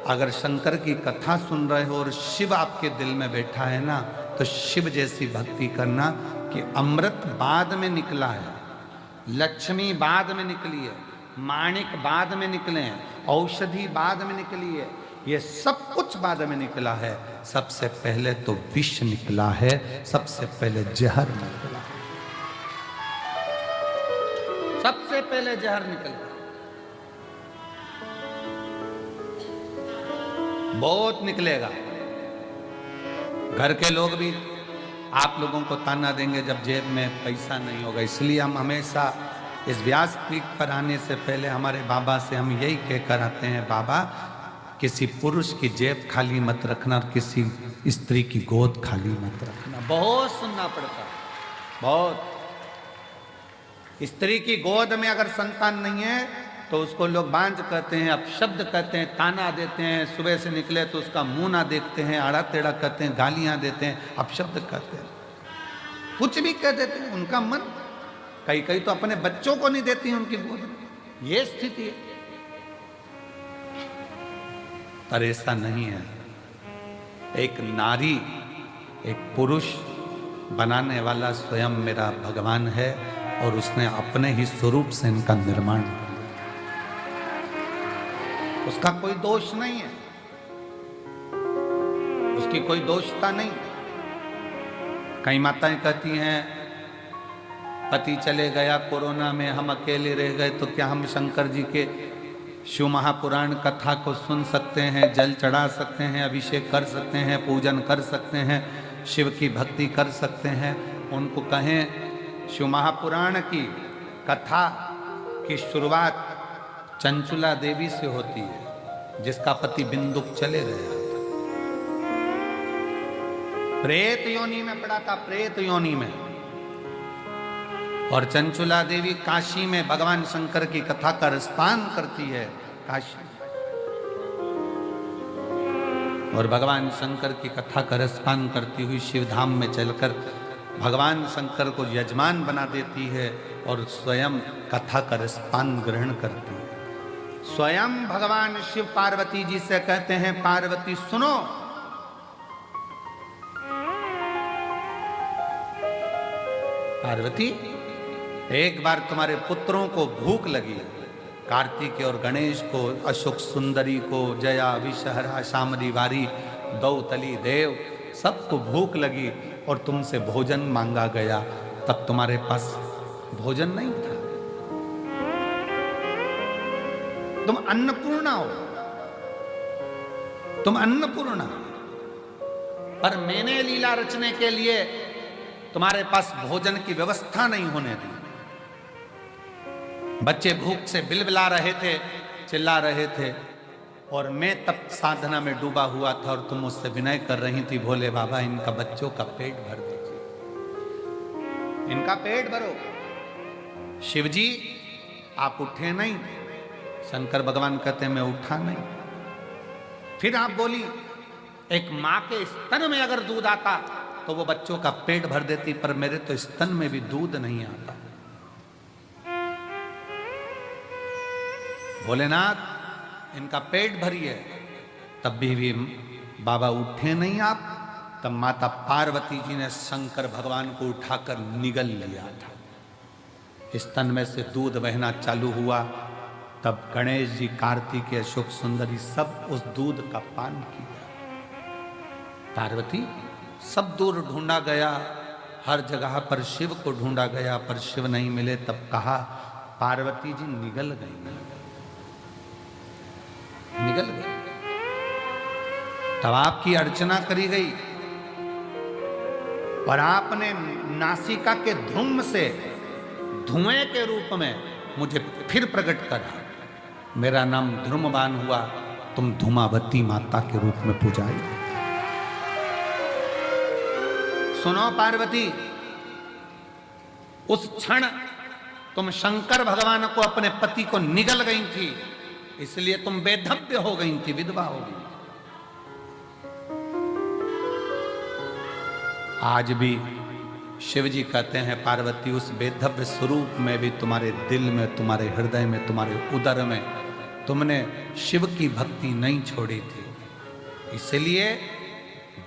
अगर शंकर की कथा सुन रहे हो और शिव आपके दिल में बैठा है ना, तो शिव जैसी भक्ति करना कि अमृत बाद में निकला है, लक्ष्मी बाद में निकली है, माणिक बाद में निकले हैं, औषधि बाद में निकली है, ये सब कुछ बाद में निकला है। सबसे पहले तो विष निकला है, सबसे पहले जहर निकला है, सबसे पहले जहर निकला। बहुत निकलेगा। घर के लोग भी आप लोगों को ताना देंगे जब जेब में पैसा नहीं होगा। इसलिए हम हमेशा इस व्यासपीठ पर आने से पहले हमारे बाबा से हम यही कहकर आते हैं, बाबा किसी पुरुष की जेब खाली मत रखना और किसी स्त्री की गोद खाली मत रखना। बहुत सुनना पड़ता है, बहुत। स्त्री की गोद में अगर संतान नहीं है तो उसको लोग बांझ कहते हैं, अपशब्द कहते हैं, ताना देते हैं, सुबह से निकले तो उसका मुंह ना देखते हैं, आड़ा टेढ़ा कहते हैं, गालियां देते हैं, अपशब्द कहते हैं, कुछ भी कह देते हैं। उनका मन, कई कई तो अपने बच्चों को नहीं देती उनकी गोद में, ये स्थिति है। पर ऐसा नहीं है। एक नारी, एक पुरुष बनाने वाला स्वयं मेरा भगवान है, और उसने अपने ही स्वरूप से इनका निर्माण किया। उसका कोई दोष नहीं है, उसकी कोई दोषता नहीं। कई माताएं कहती हैं पति चले गया कोरोना में, हम अकेले रह गए, तो क्या हम शंकर जी के शिव महापुराण कथा को सुन सकते हैं, जल चढ़ा सकते हैं, अभिषेक कर सकते हैं, पूजन कर सकते हैं, शिव की भक्ति कर सकते हैं? उनको कहें शिव महापुराण की कथा की शुरुआत चंचुला देवी से होती है, जिसका पति बिंदुक चले गया, प्रेत योनि में पड़ा था, प्रेत योनि में। और चंचुला देवी काशी में भगवान शंकर की कथा का रसपान करती है, काशी। और भगवान शंकर की कथा का रसपान करती हुई शिवधाम में चलकर भगवान शंकर को यजमान बना देती है और स्वयं कथा का रसपान ग्रहण करती है। स्वयं भगवान शिव पार्वती जी से कहते हैं, पार्वती सुनो, पार्वती एक बार तुम्हारे पुत्रों को भूख लगी, कार्तिक और गणेश को, अशोक सुंदरी को, जया, विषहरा, शामरी वारी, दौतली देव, सबको भूख लगी और तुमसे भोजन मांगा गया, तब तुम्हारे पास भोजन नहीं था। तुम अन्नपूर्णा हो, तुम अन्नपूर्णा, पर मैंने लीला रचने के लिए तुम्हारे पास भोजन की व्यवस्था नहीं होने दी। बच्चे भूख से बिलबिला रहे थे, चिल्ला रहे थे, और मैं तब साधना में डूबा हुआ था और तुम मुझसे विनय कर रही थी, भोले बाबा इनका बच्चों का पेट भर दीजिए, इनका पेट भरो। शिव जी आप उठे नहीं, शंकर भगवान कहते मैं उठा नहीं। फिर आप बोली एक मां के स्तन में अगर दूध आता तो वो बच्चों का पेट भर देती, पर मेरे तो स्तन में भी दूध नहीं आता। भोलेनाथ इनका पेट भरिए, तब भी बाबा उठे नहीं आप। तब माता पार्वती जी ने शंकर भगवान को उठाकर निगल लिया था। स्तन में से दूध बहना चालू हुआ। तब गणेश जी, कार्तिकेय, अशोक सुंदरी सब उस दूध का पान किया। पार्वती सब दूर ढूंढा गया, हर जगह पर शिव को ढूंढा गया, पर शिव नहीं मिले। तब कहा पार्वती जी निगल गई, निगल गई। तब आपकी अर्चना करी गई और आपने नासिका के धूम से धुएं के रूप में मुझे फिर प्रकट करा। मेरा नाम ध्रुमवान हुआ, तुम धूमावती माता के रूप में पूजाई। सुनो पार्वती, उस क्षण तुम शंकर भगवान को, अपने पति को निगल गई थी, इसलिए तुम बेधव्य हो गई थी, विधवा हो गई। आज भी शिव जी कहते हैं पार्वती उस बेधव्य स्वरूप में भी तुम्हारे दिल में, तुम्हारे हृदय में, तुम्हारे उदर में तुमने शिव की भक्ति नहीं छोड़ी थी। इसलिए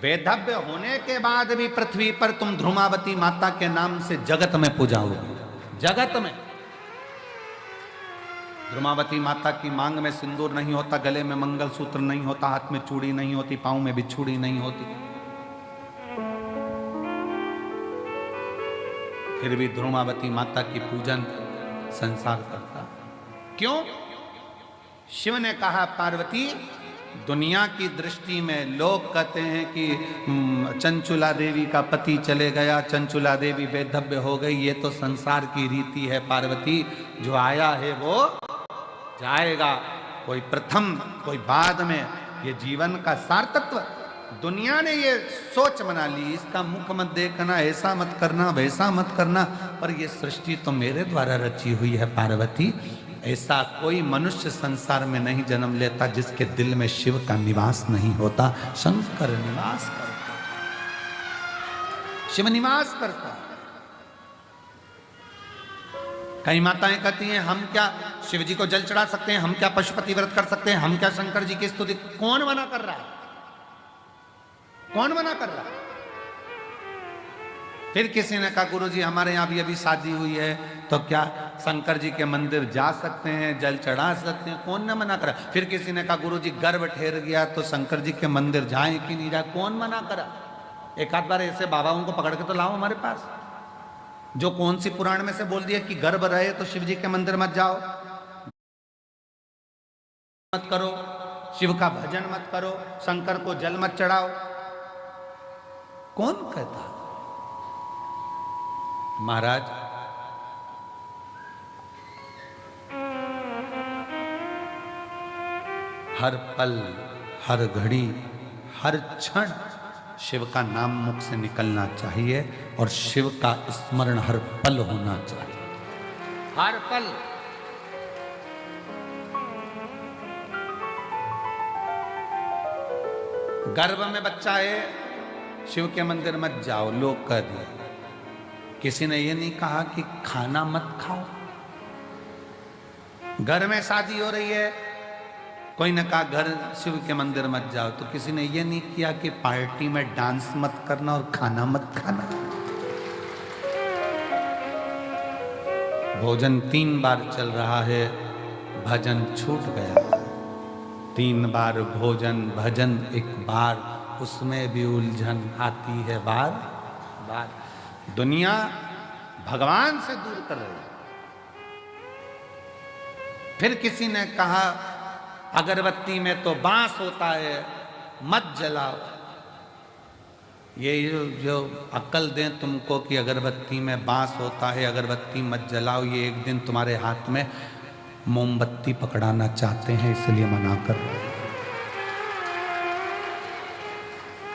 बेधव्य होने के बाद भी पृथ्वी पर तुम ध्रुमावती माता के नाम से जगत में पूजाओगे। जगत में ध्रुमावती माता की मांग में सिंदूर नहीं होता, गले में मंगलसूत्र नहीं होता, हाथ में चूड़ी नहीं होती, पांव में बिछुड़ी नहीं होती, फिर भी ध्रुमावती माता की पूजन संसार करता। क्यों? शिव ने कहा पार्वती, दुनिया की दृष्टि में लोग कहते हैं कि चंचुला देवी का पति चले गया, चंचुला देवी बेधव्य हो गई, ये तो संसार की रीति है पार्वती। जो आया है वो जाएगा, कोई प्रथम कोई बाद में। ये जीवन का सार्थत्व दुनिया ने ये सोच बना ली, इसका मुख मत देखना, ऐसा मत करना, वैसा मत करना, पर ये सृष्टि तो मेरे द्वारा रची हुई है पार्वती। ऐसा कोई मनुष्य संसार में नहीं जन्म लेता जिसके दिल में शिव का निवास नहीं होता। शंकर निवास करता, शिव निवास करता। कई माताएं कहती हैं हम क्या शिव जी को जल चढ़ा सकते हैं, हम क्या पशुपति व्रत कर सकते हैं, हम क्या शंकर जी की स्तुति। कौन मना कर रहा है? कौन मना कर रहा है? फिर किसी ने कहा गुरुजी हमारे यहाँ भी अभी शादी हुई है, तो क्या शंकर जी के मंदिर जा सकते हैं, जल चढ़ा सकते हैं? कौन ने मना करा? फिर किसी ने कहा गुरुजी गर्भ ठहर गया तो शंकर जी के मंदिर जाएं कि नहीं जाए? कौन मना करा? एक आध बार ऐसे बाबाओं को पकड़ के तो लाओ हमारे पास, जो कौन सी पुराण में से बोल दिया कि गर्भ रहे तो शिव जी के मंदिर मत जाओ, मत करो, शिव का भजन मत करो, शंकर को जल मत चढ़ाओ। कौन कहता? महाराज हर पल, हर घड़ी, हर क्षण शिव का नाम मुख से निकलना चाहिए और शिव का स्मरण हर पल होना चाहिए। हर पल। गर्भ में बच्चा है, शिव के मंदिर मत जाओ, लोग कह दिए। किसी ने ये नहीं कहा कि खाना मत खाओ। घर में शादी हो रही है, कोई ने कहा घर शिव के मंदिर मत जाओ, तो किसी ने ये नहीं किया कि पार्टी में डांस मत करना और खाना मत खाना। भोजन 3 बार चल रहा है, भजन छूट गया। 3 बार भोजन, भजन 1 बार, उसमें भी उलझन आती है बार बार। दुनिया भगवान से दूर कर रही है। फिर किसी ने कहा अगरबत्ती में तो बांस होता है, मत जलाओ। ये जो अक्ल दें तुमको कि अगरबत्ती में बांस होता है, अगरबत्ती मत जलाओ, ये एक दिन तुम्हारे हाथ में मोमबत्ती पकड़ाना चाहते हैं, इसलिए मना कर रहे हैं।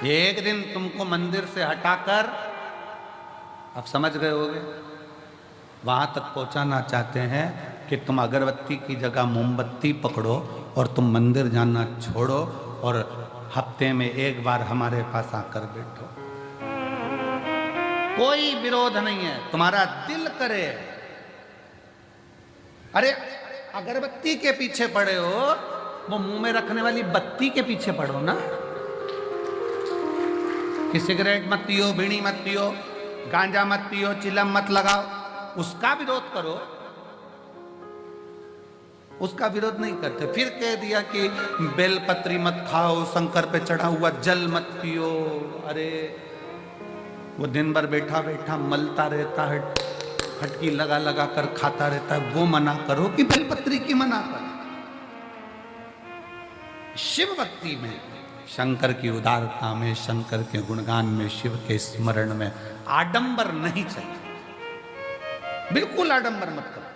ये एक दिन तुमको मंदिर से हटाकर आप समझ गए होगे। वहां तक पहुंचाना चाहते हैं कि तुम अगरबत्ती की जगह मोमबत्ती पकड़ो और तुम मंदिर जाना छोड़ो और हफ्ते में एक बार हमारे पास आकर बैठो। कोई विरोध नहीं है, तुम्हारा दिल करे। अरे अगरबत्ती के पीछे पड़े हो, वो मुंह में रखने वाली बत्ती के पीछे पड़ो ना। कि सिगरेट मत पियो, बीड़ी मत पियो, गांजा मत पियो, चिलम मत लगाओ, उसका विरोध करो। उसका विरोध नहीं करते। फिर कह दिया कि बेलपत्री मत खाओ, शंकर पे चढ़ा हुआ जल मत पियो। अरे वो दिन भर बैठा बैठा मलता रहता है, फटकी लगा लगा कर खाता रहता है, वो मना करो कि बेलपत्री की मना करो। शिव भक्ति में, शंकर की उदारता में, शंकर के गुणगान में, शिव के स्मरण में आडंबर नहीं चाहिए। बिल्कुल आडंबर मत करो।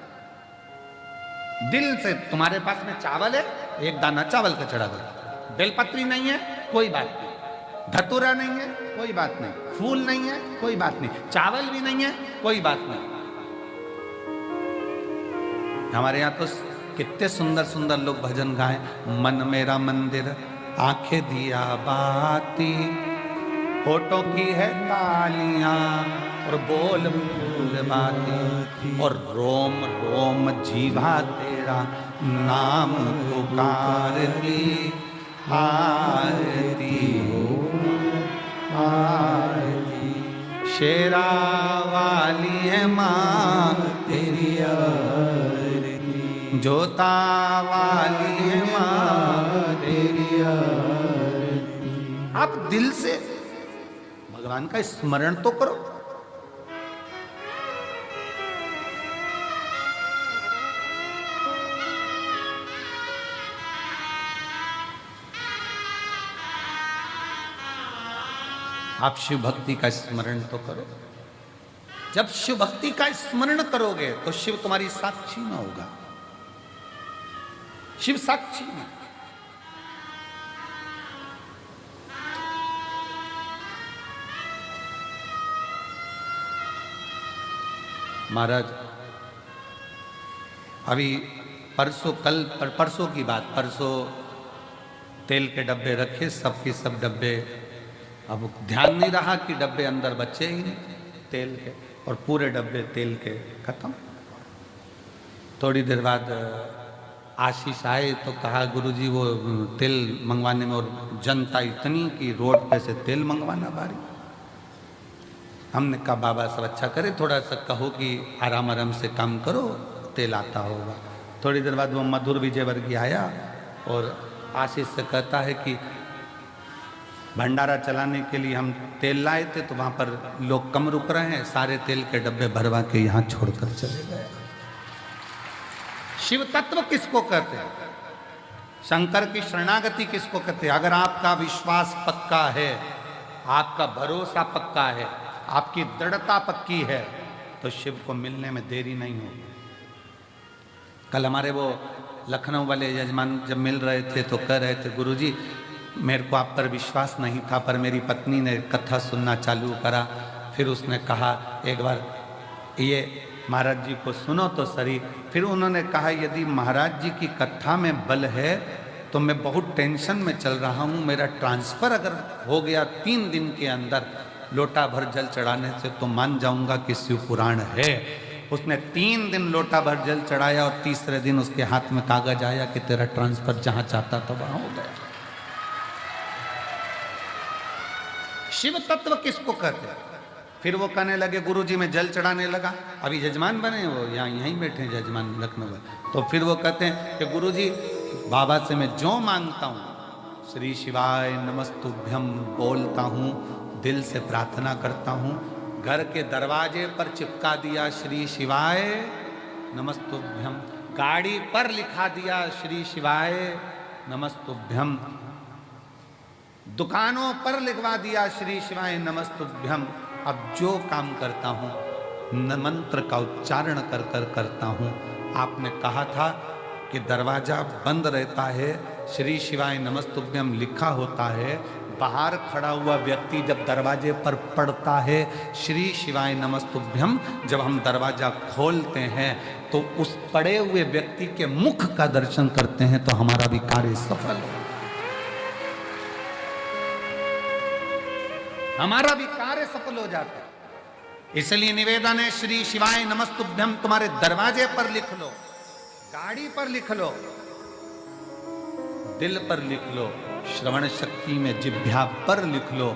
दिल से, तुम्हारे पास में चावल है, एक दाना चावल का चढ़ा दो। बेलपत्री नहीं है, कोई बात नहीं। धतूरा नहीं है, कोई बात नहीं। फूल नहीं है, कोई बात नहीं। चावल भी नहीं है, कोई बात नहीं। हमारे यहाँ तो कितने सुंदर सुंदर लोग भजन गाए। मन मेरा मंदिर, आंखें दिया बाती, होठों की है तालियां और बोल फूल बाती, और रोम रोम जीवा तेरा नाम पुकारती, आरती आरती। शेरा वाली है माँ तेरी आरती, जोता वाली है माँ तेरी आरती। आप दिल से भगवान का स्मरण तो करो। आप शिव भक्ति का स्मरण तो करो। जब शिव भक्ति का स्मरण करोगे तो शिव तुम्हारी साक्षी में होगा। शिव साक्षी में। महाराज अभी परसों की बात, परसों तेल के डब्बे रखे, सबके सब डब्बे, अब ध्यान नहीं रहा कि डब्बे अंदर बचे ही नहीं तेल के, और पूरे डब्बे तेल के खत्म। थोड़ी देर बाद आशीष आए तो कहा गुरुजी वो तेल मंगवाने में, और जनता इतनी कि रोड पे से तेल मंगवाना भारी। हमने कहा बाबा सब अच्छा करे, थोड़ा सा कहो कि आराम आराम से काम करो, तेल आता होगा। थोड़ी देर बाद वो मधुर विजयवर्गीय आया और आशीष से कहता है कि भंडारा चलाने के लिए हम तेल लाए थे, तो वहाँ पर लोग कम रुक रहे हैं, सारे तेल के डब्बे भरवा के यहाँ छोड़कर चले गए। शिव तत्व किसको कहते हैं? शंकर की शरणागति किसको कहते हैं? अगर आपका विश्वास पक्का है, आपका भरोसा पक्का है, आपकी दृढ़ता पक्की है, तो शिव को मिलने में देरी नहीं होगी। कल हमारे वो लखनऊ वाले यजमान जब मिल रहे थे तो कह रहे थे गुरुजी मेरे को आप पर विश्वास नहीं था, पर मेरी पत्नी ने कथा सुनना चालू करा, फिर उसने कहा एक बार ये महाराज जी को सुनो तो सही। फिर उन्होंने कहा यदि महाराज जी की कथा में बल है तो मैं बहुत टेंशन में चल रहा हूँ, मेरा ट्रांसफ़र अगर हो गया 3 दिन के अंदर लोटा भर जल चढ़ाने से, तो मान जाऊंगा कि शिव पुराण है। उसने 3 दिन लोटा भर जल चढ़ाया और तीसरे दिन उसके हाथ में कागज आया कि तेरा ट्रांसफ़र जहाँ चाहता था वहाँ हो गया। शिव तत्व किसको कहते हैं? फिर वो कहने लगे गुरुजी मैं जल चढ़ाने लगा, अभी यजमान बने वो यहाँ यहीं बैठे यजमान लखनऊ में, तो फिर वो कहते हैं कि गुरुजी बाबा से मैं जो मांगता हूँ श्री शिवाय नमस्तुभ्यम बोलता हूँ, दिल से प्रार्थना करता हूँ। घर के दरवाजे पर चिपका दिया श्री शिवाय नमस्तुभ्यम, गाड़ी पर लिखा दिया श्री शिवाय नमस्तुभ्यम, दुकानों पर लिखवा दिया श्री शिवाय नमस्तुभ्यम। अब जो काम करता हूँ मंत्र का उच्चारण कर कर करता हूँ। आपने कहा था कि दरवाजा बंद रहता है, श्री शिवाय नमस्तुभ्यम लिखा होता है, बाहर खड़ा हुआ व्यक्ति जब दरवाजे पर पड़ता है श्री शिवाय नमस्तुभ्यम, जब हम दरवाजा खोलते हैं तो उस पड़े हुए व्यक्ति के मुख का दर्शन करते हैं तो हमारा भी कार्य सफल हो, हमारा भी कार्य सफल हो जाता है। इसलिए निवेदन है श्री शिवाय नमस्तुभ्यम तुम्हारे दरवाजे पर लिख लो, गाड़ी पर लिख लो, दिल पर लिख लो, श्रवण शक्ति में जिह्वा पर लिख लो,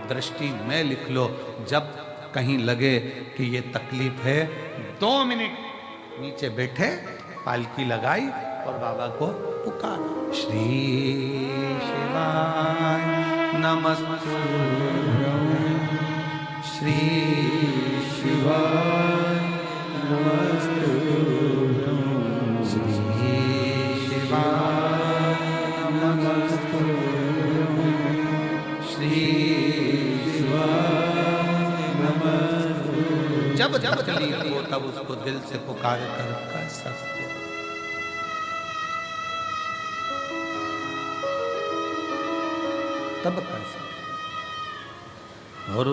दृष्टि में लिख लो। जब कहीं लगे कि ये तकलीफ है 2 मिनट नीचे बैठे, पालकी लगाई और बाबा को पुकारा, श्री शिवाय नमस्तुभ्यम, श्री शिवाय नमस्तुभ्यम, श्री शिवाय नमस्तुभ्यम, श्री शिवाय नमस्तुभ्यम। जब जब तकलीफ हो तब उसको दिल से पुकार कर सकते, तब कर सकते। और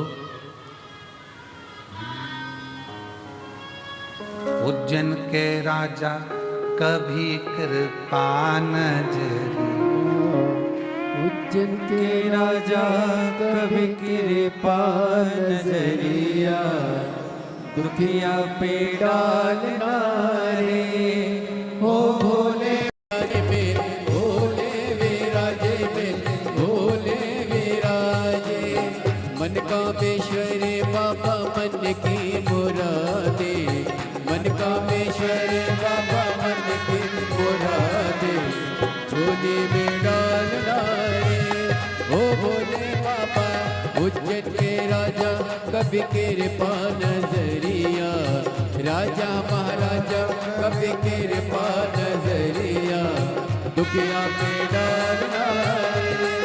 उज्जैन के राजा कभी कृपा नजरी, उज्जैन के राजा कभी कृपा नजरिया, दुखिया पे डालना रे, हो भोले भोले विराजे में भोले विराजे, मन का बेश्वरे बाबा मन की मुरादे, मन का बेश्वरे बाबा मन की मुरादे, झोली में डालना रे, ओ भोले बाबा उज्जैन के राजा कभी कृपा नजरिया, राजा महाराजा कभी कृपा नजरिया, दुखिया पे डालना रे।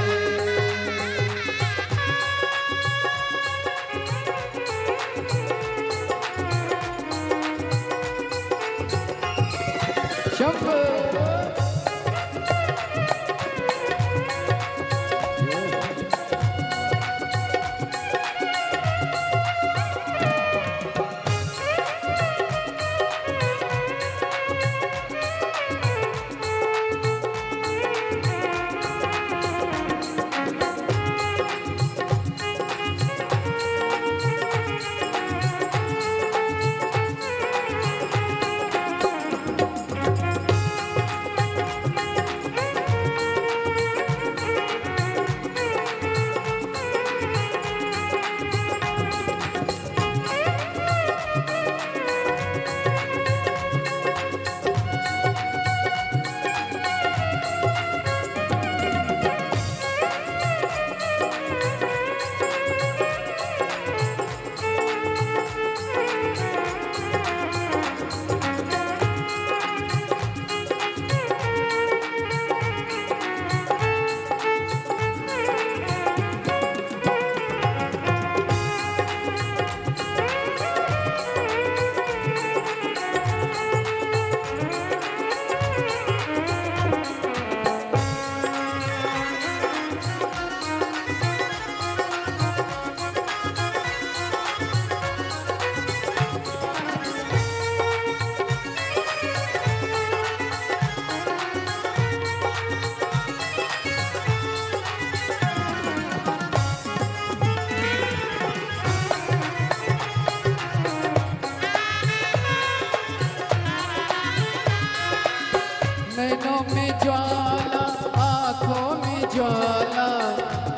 नैनों में ज्वाला, आँखों में ज्वाला,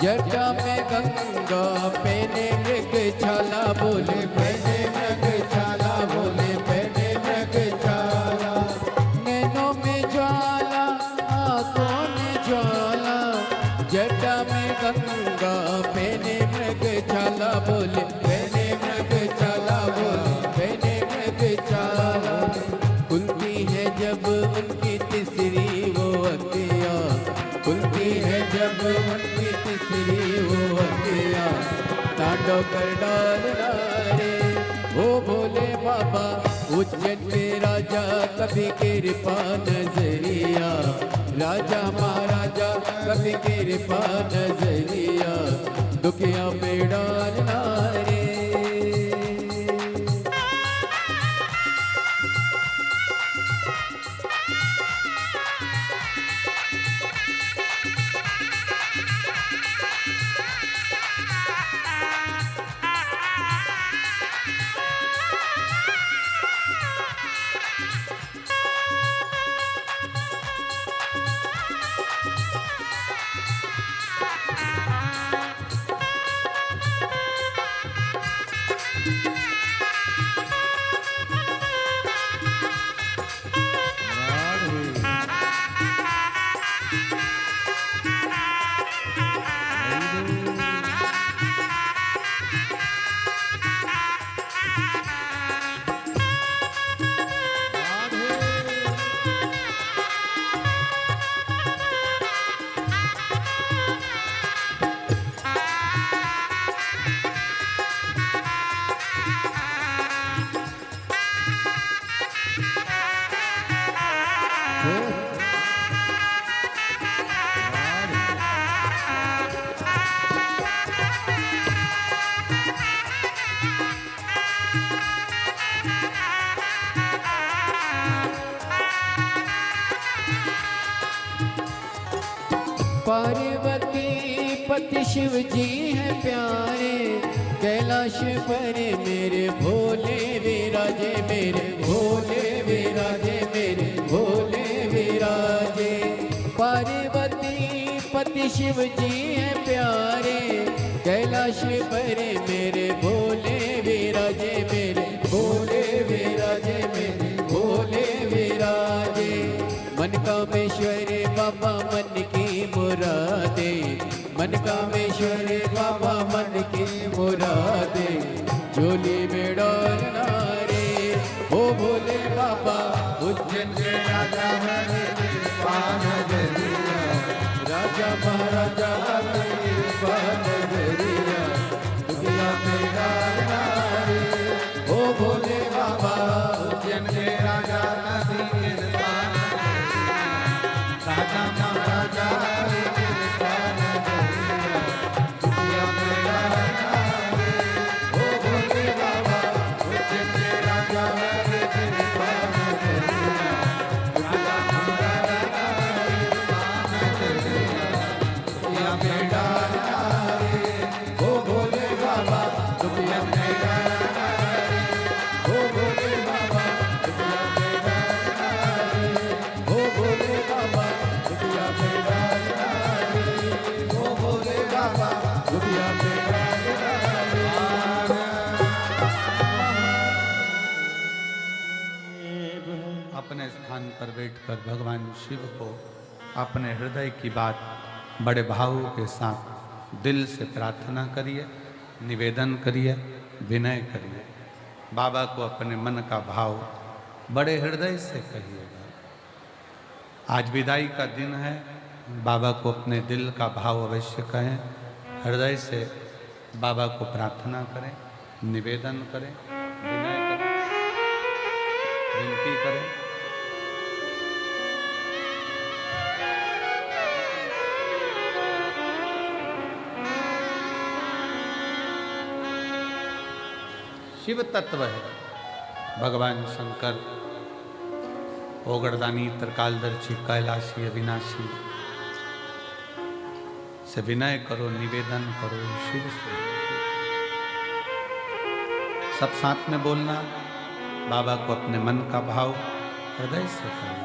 जटा में गंगा, पहने मृग छाला, बोले पहने मृग छाला, बोले पहने मृग छाला। नैनों में ज्वाला, आँखों में ज्वाला, जटा में गंगा, पहने मृग छाला, बोले पहने मृग छाला, बोले पहने मृग छाला। खुलती है जब उनकी तीसरी वो अखियाँ, खुलती है जब उनकी तीसरी वो अखियाँ, तांडव कर डालना रे, ओ भोले बाबा उज्जैन पे राजा कभी कृपा नजरिया, राजा महाराजा कभी कृपा नजरिया दुखिया पे डालना रे। पार्वती पति शिव जी हैं प्यारे, कैलाश पर मेरे भोले विराजे, मेरे भोले विराजे, मेरे भोले विराजे। पार्वती पति शिव जी हैं प्यारे, कैलाश पर मेरे भोले विराजे, मेरे भोले विराजे, मेरे भोले विराजे। मन कामेश्वर बाबा मन की मुरादे, मन कामेश्वर बाबा मन की मुरादे, झोली में डालना रे ओ भोले बाबा। उज्जैन के राजा हरे नगरिया, राजा महाराजा हरे नगरिया, दुनिया में डालना रे ओ भोले बाबा। उज्जैन के राजा राजा महाराजा अपने स्थान पर बैठकर भगवान शिव को अपने हृदय की बात बड़े भाव के साथ दिल से प्रार्थना करिए, निवेदन करिए, विनय करिए। बाबा को अपने मन का भाव बड़े हृदय से कहिएगा। आज विदाई का दिन है, बाबा को अपने दिल का भाव अवश्य कहें, हृदय से बाबा को प्रार्थना करें, निवेदन करें, विनय करें, विनती करें। शिव तत्व है भगवान शंकर, ओगरदानी, त्रिकालदर्शी, कैलाशी, अविनाशी से विनय करो, निवेदन करो शिव से। सब साथ में बोलना, बाबा को अपने मन का भाव हृदय से करना।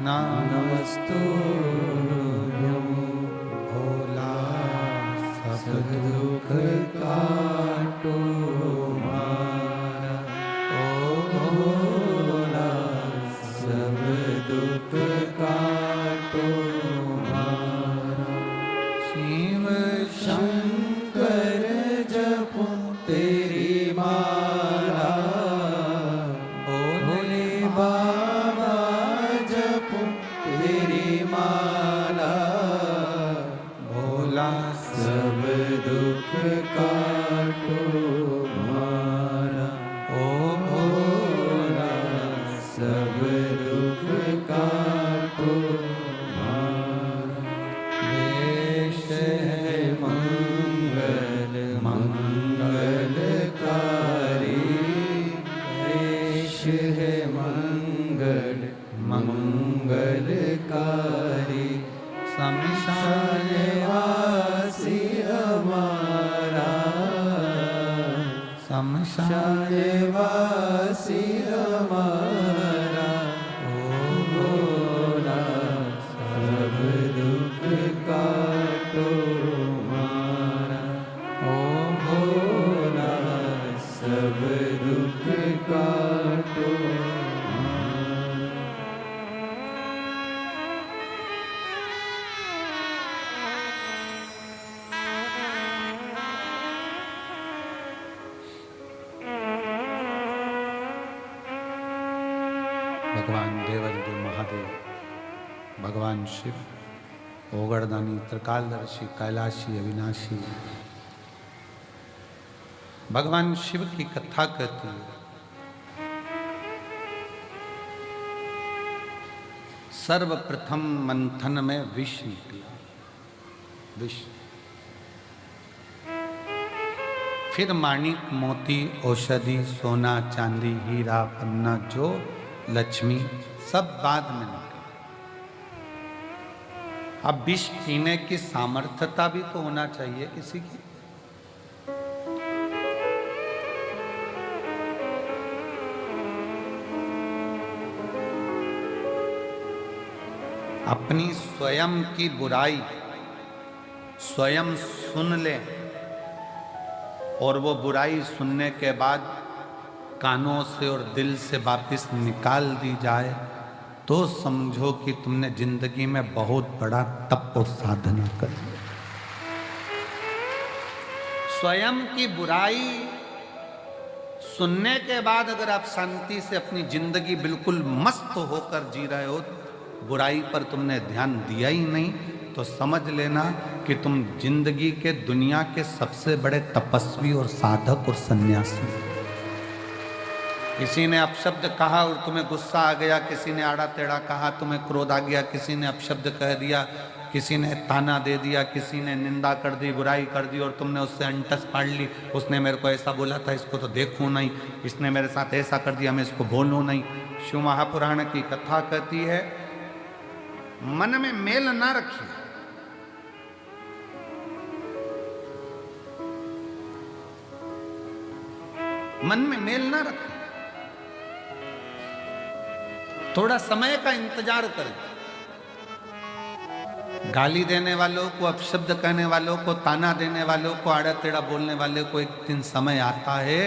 नमस्तुभ्यं भोला सब दुख काटो मारा, ओ भोला सब दुख काटो मारा। शिव शंकर जपूं तेरी माला, भोले बाबा जपूं तेरी माला, भोला सब दुख काटो मारा, ओ भोला सब दुख काटो मारा। वेश है मंगल मंगलकारी, वेश है मंगल मंगलकारी, शमशान वासी हमारा, शमशान वासी हमारा, ओ भोला सब दुख काटो मारा, ओ भोला सब दुख काटो मारा। भगवान देवादिदेव महादेव, भगवान शिव, ओगरदानी, त्रिकालदर्शी, कैलाशी, अविनाशी, भगवान शिव की कथा कहती है। सर्वप्रथम मंथन में विष निकला, विष, फिर माणिक, मोती, औषधि, सोना, चांदी, हीरा, पन्ना, जो लक्ष्मी, सब बाद में निकला। अब विष पीने की सामर्थ्यता भी तो होना चाहिए किसी की। अपनी स्वयं की बुराई स्वयं सुन ले और वो बुराई सुनने के बाद कानों से और दिल से वापस निकाल दी जाए तो समझो कि तुमने जिंदगी में बहुत बड़ा तप और साधना कर ली। स्वयं की बुराई सुनने के बाद अगर आप शांति से अपनी जिंदगी बिल्कुल मस्त होकर जी रहे हो, बुराई पर तुमने ध्यान दिया ही नहीं, तो समझ लेना कि तुम जिंदगी के दुनिया के सबसे बड़े तपस्वी और साधक और सन्यासी। किसी ने अपशब्द कहा और तुम्हें गुस्सा आ गया, किसी ने आड़ा टेढ़ा कहा, तुम्हें क्रोध आ गया, किसी ने अपशब्द कह दिया, किसी ने ताना दे दिया, किसी ने निंदा कर दी, बुराई कर दी और तुमने उससे अंटस पाड़ ली। उसने मेरे को ऐसा बोला था, इसको तो देखूं नहीं, इसने मेरे साथ ऐसा कर दिया, मैं इसको बोलूं नहीं। शिव महापुराण की कथा कहती है, मन में मेल ना रखिए, मन में मेल ना रखें, थोड़ा समय का इंतजार करें। गाली देने वालों को, अपशब्द कहने वालों को, ताना देने वालों को, आड़ा टेढ़ा बोलने वाले को एक दिन समय आता है,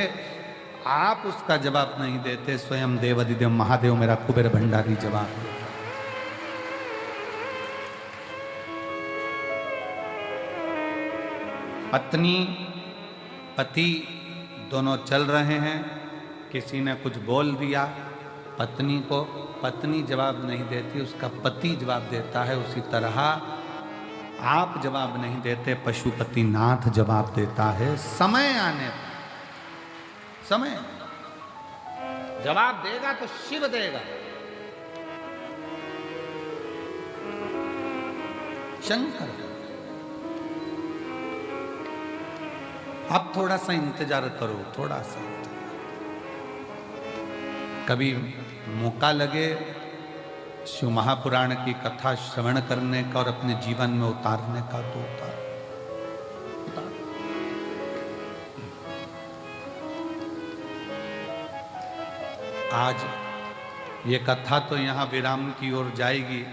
आप उसका जवाब नहीं देते, स्वयं देवादिदेव महादेव मेरा कुबेर भंडारी जवाब देता। पत्नी पति दोनों चल रहे हैं, किसी ने कुछ बोल दिया पत्नी को, पत्नी जवाब नहीं देती, उसका पति जवाब देता है। उसी तरह आप जवाब नहीं देते, पशुपति नाथ जवाब देता है। समय आने पर, समय जवाब देगा तो शिव देगा, शंकर। अब थोड़ा सा इंतजार करो, थोड़ा सा कभी मौका लगे शिव महापुराण की कथा श्रवण करने का और अपने जीवन में उतारने का तो उतार। आज ये कथा तो यहाँ विराम की ओर जाएगी।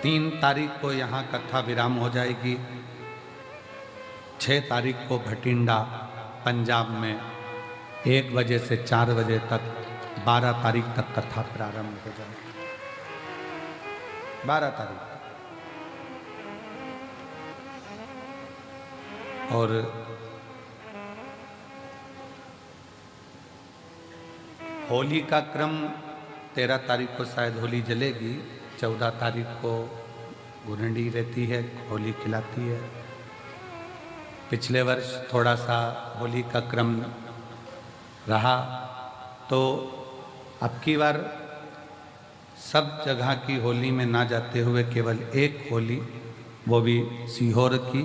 तीन तारीख को यहाँ कथा विराम हो जाएगी। 6 तारीख को भटिंडा पंजाब में 1 बजे से 4 बजे तक 12 तारीख तक कथा प्रारंभ हो जाएगी। 12 तारीख और होली का क्रम 13 तारीख को शायद होली जलेगी। 14 तारीख को गुरंडी रहती है, होली खिलाती है। पिछले वर्ष थोड़ा सा होली का क्रम रहा, तो अब की बार सब जगह की होली में ना जाते हुए केवल एक होली, वो भी सीहोर की,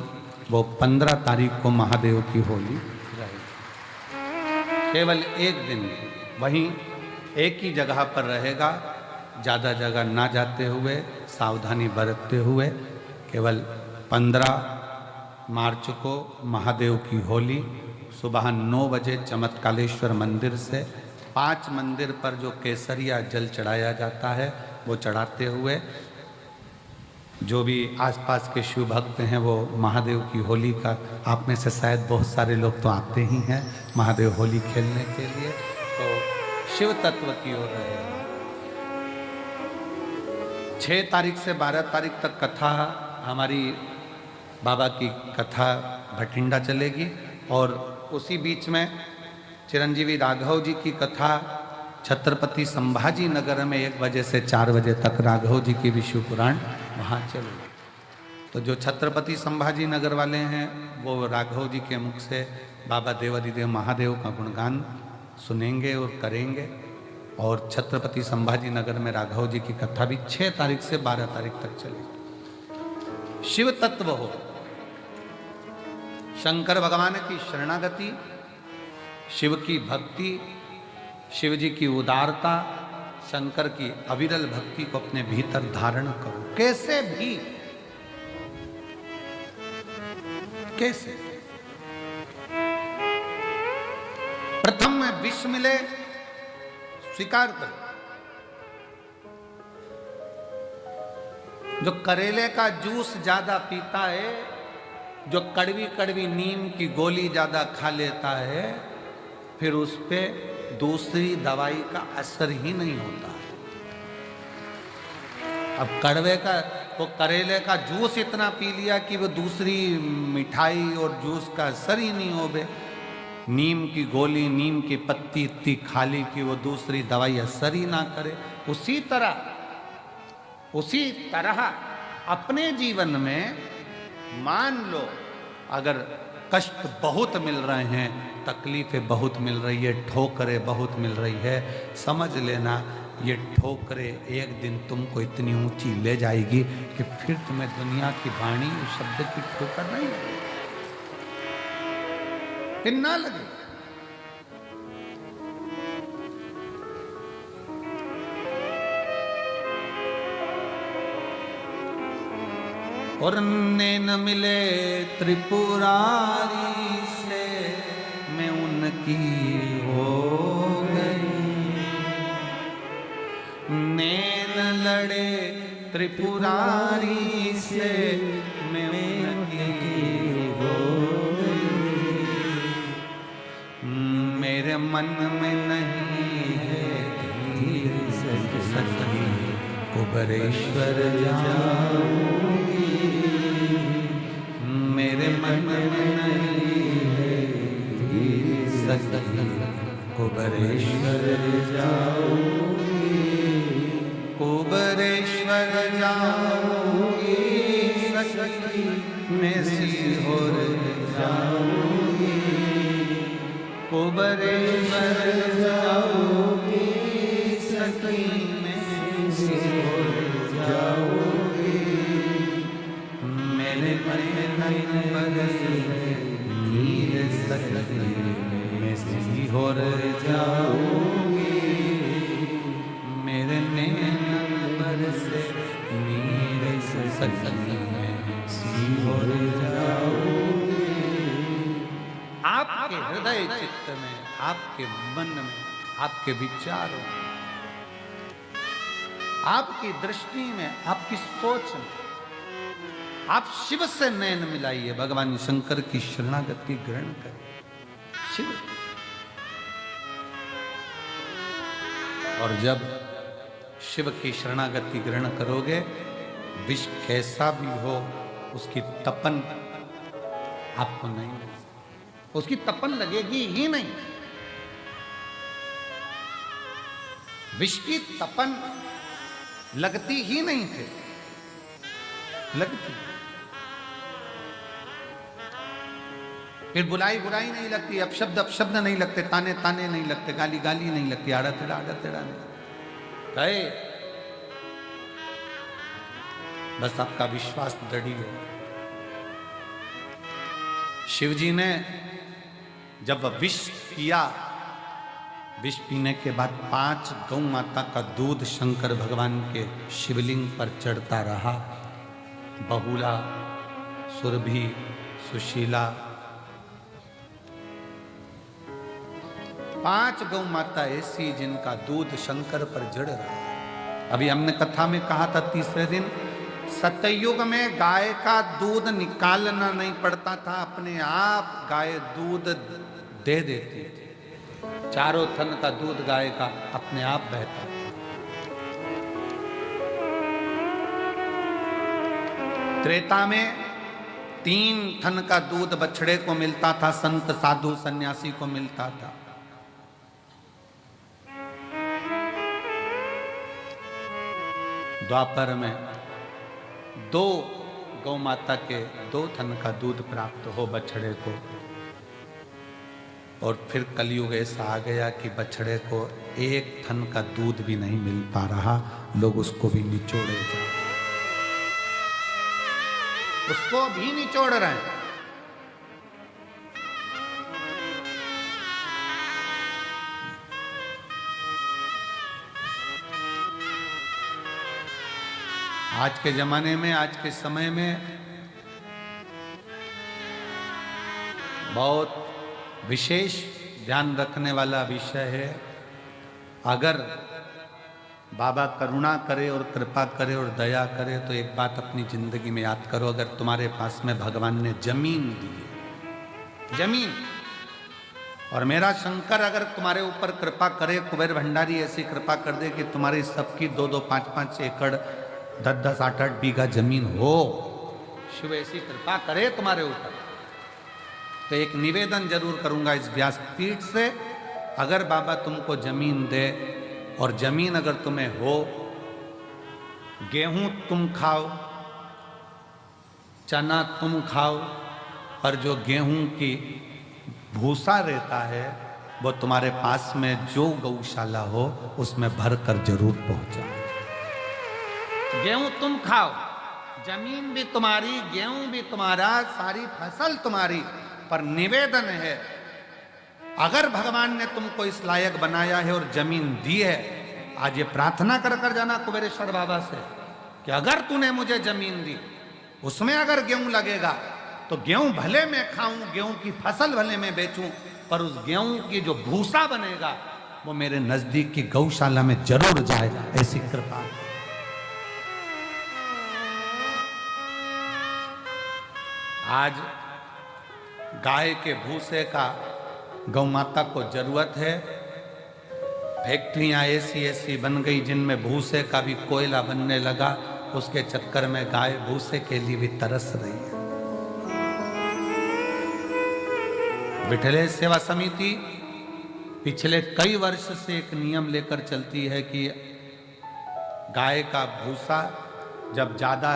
वो 15 तारीख को महादेव की होली रहेगी। केवल एक दिन वहीं एक ही जगह पर रहेगा, ज़्यादा जगह ना जाते हुए, सावधानी बरतते हुए। केवल 15 मार्च को महादेव की होली सुबह 9 बजे चमत्कालेश्वर मंदिर से 5 मंदिर पर जो केसरिया जल चढ़ाया जाता है वो चढ़ाते हुए, जो भी आसपास के शिव भक्त हैं वो महादेव की होली का, आप में से शायद बहुत सारे लोग तो आते ही हैं महादेव होली खेलने के लिए, तो शिव तत्व की ओर रहेगा। 6 तारीख से 12 तारीख तक कथा, हमारी बाबा की कथा भटिंडा चलेगी, और उसी बीच में चिरंजीवी राघव जी की कथा छत्रपति संभाजी नगर में 1 बजे से 4 बजे तक राघव जी की विष्णु पुराण वहाँ चलेगी। तो जो छत्रपति संभाजी नगर वाले हैं वो राघव जी के मुख से बाबा देवाधिदेव महादेव का गुणगान सुनेंगे और करेंगे। और छत्रपति संभाजी नगर में राघव जी की कथा भी 6 तारीख से 12 तारीख तक चलेगी। शिव तत्व हो, शंकर भगवान की शरणागति, शिव की भक्ति, शिव जी की उदारता, शंकर की अविरल भक्ति को अपने भीतर धारण करो। कैसे भी, कैसे प्रथम में विष मिले स्वीकार करो। जो करेले का जूस ज्यादा पीता है, जो कड़वी कड़वी नीम की गोली ज्यादा खा लेता है, फिर उस पे दूसरी दवाई का असर ही नहीं होता है। अब कड़वे का, वो करेले का जूस इतना पी लिया कि वो दूसरी मिठाई और जूस का असर ही नहीं हो बे। नीम की गोली, नीम की पत्ती इतनी खा ली कि वो दूसरी दवाई असर ही ना करे। उसी तरह अपने जीवन में मान लो, अगर कष्ट बहुत मिल रहे हैं, तकलीफें बहुत मिल रही है, ठोकरें बहुत मिल रही है, समझ लेना ये ठोकरें एक दिन तुमको इतनी ऊंची ले जाएगी कि फिर तुम्हें दुनिया की वाणी शब्द की ठोकर नहीं लगेगी, फिर ना लगे। और नैन मिले त्रिपुरारी से, मैं उनकी हो गई। नैन लड़े त्रिपुरारी से, मैं उनकी हो गई। मेरे मन में नहीं है धीर सखी, कुबरेश्वर जाऊंगी। मेरे मन में नहीं है धीर सखी, कुबरेश्वर जाऊंगी। कुबरेश्वर जाऊंगी सखी, मैं सीहोर जाऊंगी। कुबरेश्वर जाऊंगी सखी, मैं सीहोर जाऊंगी। मेरे मन में बरसी नीर सखी, मैं सीहोर जाऊंगी। मेरे नैन बरसे नीर सन्नी में सिहोर जाओगे। आपके हृदय चित्त में, आपके मन में, आपके विचारों में, आपकी दृष्टि में, आपकी सोच में आप शिव से नयन मिलाइए, भगवान शंकर की शरणागति ग्रहण करें। शिव और जब शिव की शरणागति ग्रहण करोगे, विष कैसा भी हो उसकी तपन आपको नहीं मिल सकती, उसकी तपन लगेगी ही नहीं। विष की तपन लगती ही नहीं थे, लगती फिर बुलाई बुलाई नहीं लगती, अपशब्द अपशब्द नहीं लगते, ताने ताने नहीं लगते, गाली गाली नहीं लगती, आड़ा टेढ़ा नहीं गए। बस आपका विश्वास दृढ़ हो। शिवजी ने जब विष पिया, विष पीने के बाद 5 गौ माता का दूध शंकर भगवान के शिवलिंग पर चढ़ता रहा। बहुला, सुरभि, सुशीला, 5 गौ माता ऐसी जिनका दूध शंकर पर जड़ रहा। अभी हमने कथा में कहा था तीसरे दिन, सतयुग में गाय का दूध निकालना नहीं पड़ता था, अपने आप गाय दूध दे देती थी। चारों थन का दूध गाय का अपने आप बहता था। त्रेता में 3 थन का दूध बछड़े को मिलता था, संत साधु सन्यासी को मिलता था। द्वापर में 2 गौ माता के 2 थन का दूध प्राप्त हो बछड़े को। और फिर कलयुग ऐसा आ गया कि बछड़े को 1 थन का दूध भी नहीं मिल पा रहा, लोग उसको भी निचोड़े जा रहे, उसको भी निचोड़ रहे हैं। आज के जमाने में, आज के समय में बहुत विशेष ध्यान रखने वाला विषय है। अगर बाबा करुणा करे और कृपा करे और दया करे तो एक बात अपनी जिंदगी में याद करो, अगर तुम्हारे पास में भगवान ने जमीन दी है, जमीन, और मेरा शंकर अगर तुम्हारे ऊपर कृपा करे, कुबेर भंडारी ऐसी कृपा कर दे कि तुम्हारी सबकी 2-2, 5-5 एकड़, 10-10, 8-8 बीघा जमीन हो, शिव ऐसी कृपा करे तुम्हारे ऊपर, तो एक निवेदन जरूर करूंगा इस व्यासपीठ से, अगर बाबा तुमको जमीन दे और जमीन अगर तुम्हें हो, गेहूं तुम खाओ, चना तुम खाओ, पर जो गेहूं की भूसा रहता है वो तुम्हारे पास में जो गौशाला हो उसमें भर कर जरूर पहुंचाओ। गेहूं तुम खाओ, जमीन भी तुम्हारी, गेहूं भी तुम्हारा, सारी फसल तुम्हारी, पर निवेदन है, अगर भगवान ने तुमको इस लायक बनाया है और जमीन दी है, आज ये प्रार्थना कर कर जाना कुबेरेश्वर बाबा से कि अगर तूने मुझे जमीन दी, उसमें अगर गेहूं लगेगा तो गेहूं भले मैं खाऊं, गेहूं की फसल भले मैं बेचूं, पर उस गेहूं की जो भूसा बनेगा वो मेरे नजदीक की गौशाला में जरूर जाए, ऐसी कृपा। आज गाय के भूसे का गौ माता को जरूरत है। फैक्ट्रियां ऐसी ऐसी बन गई जिनमें भूसे का भी कोयला बनने लगा, उसके चक्कर में गाय भूसे के लिए भी तरस रही है। विठले सेवा समिति पिछले कई वर्ष से एक नियम लेकर चलती है कि गाय का भूसा जब ज्यादा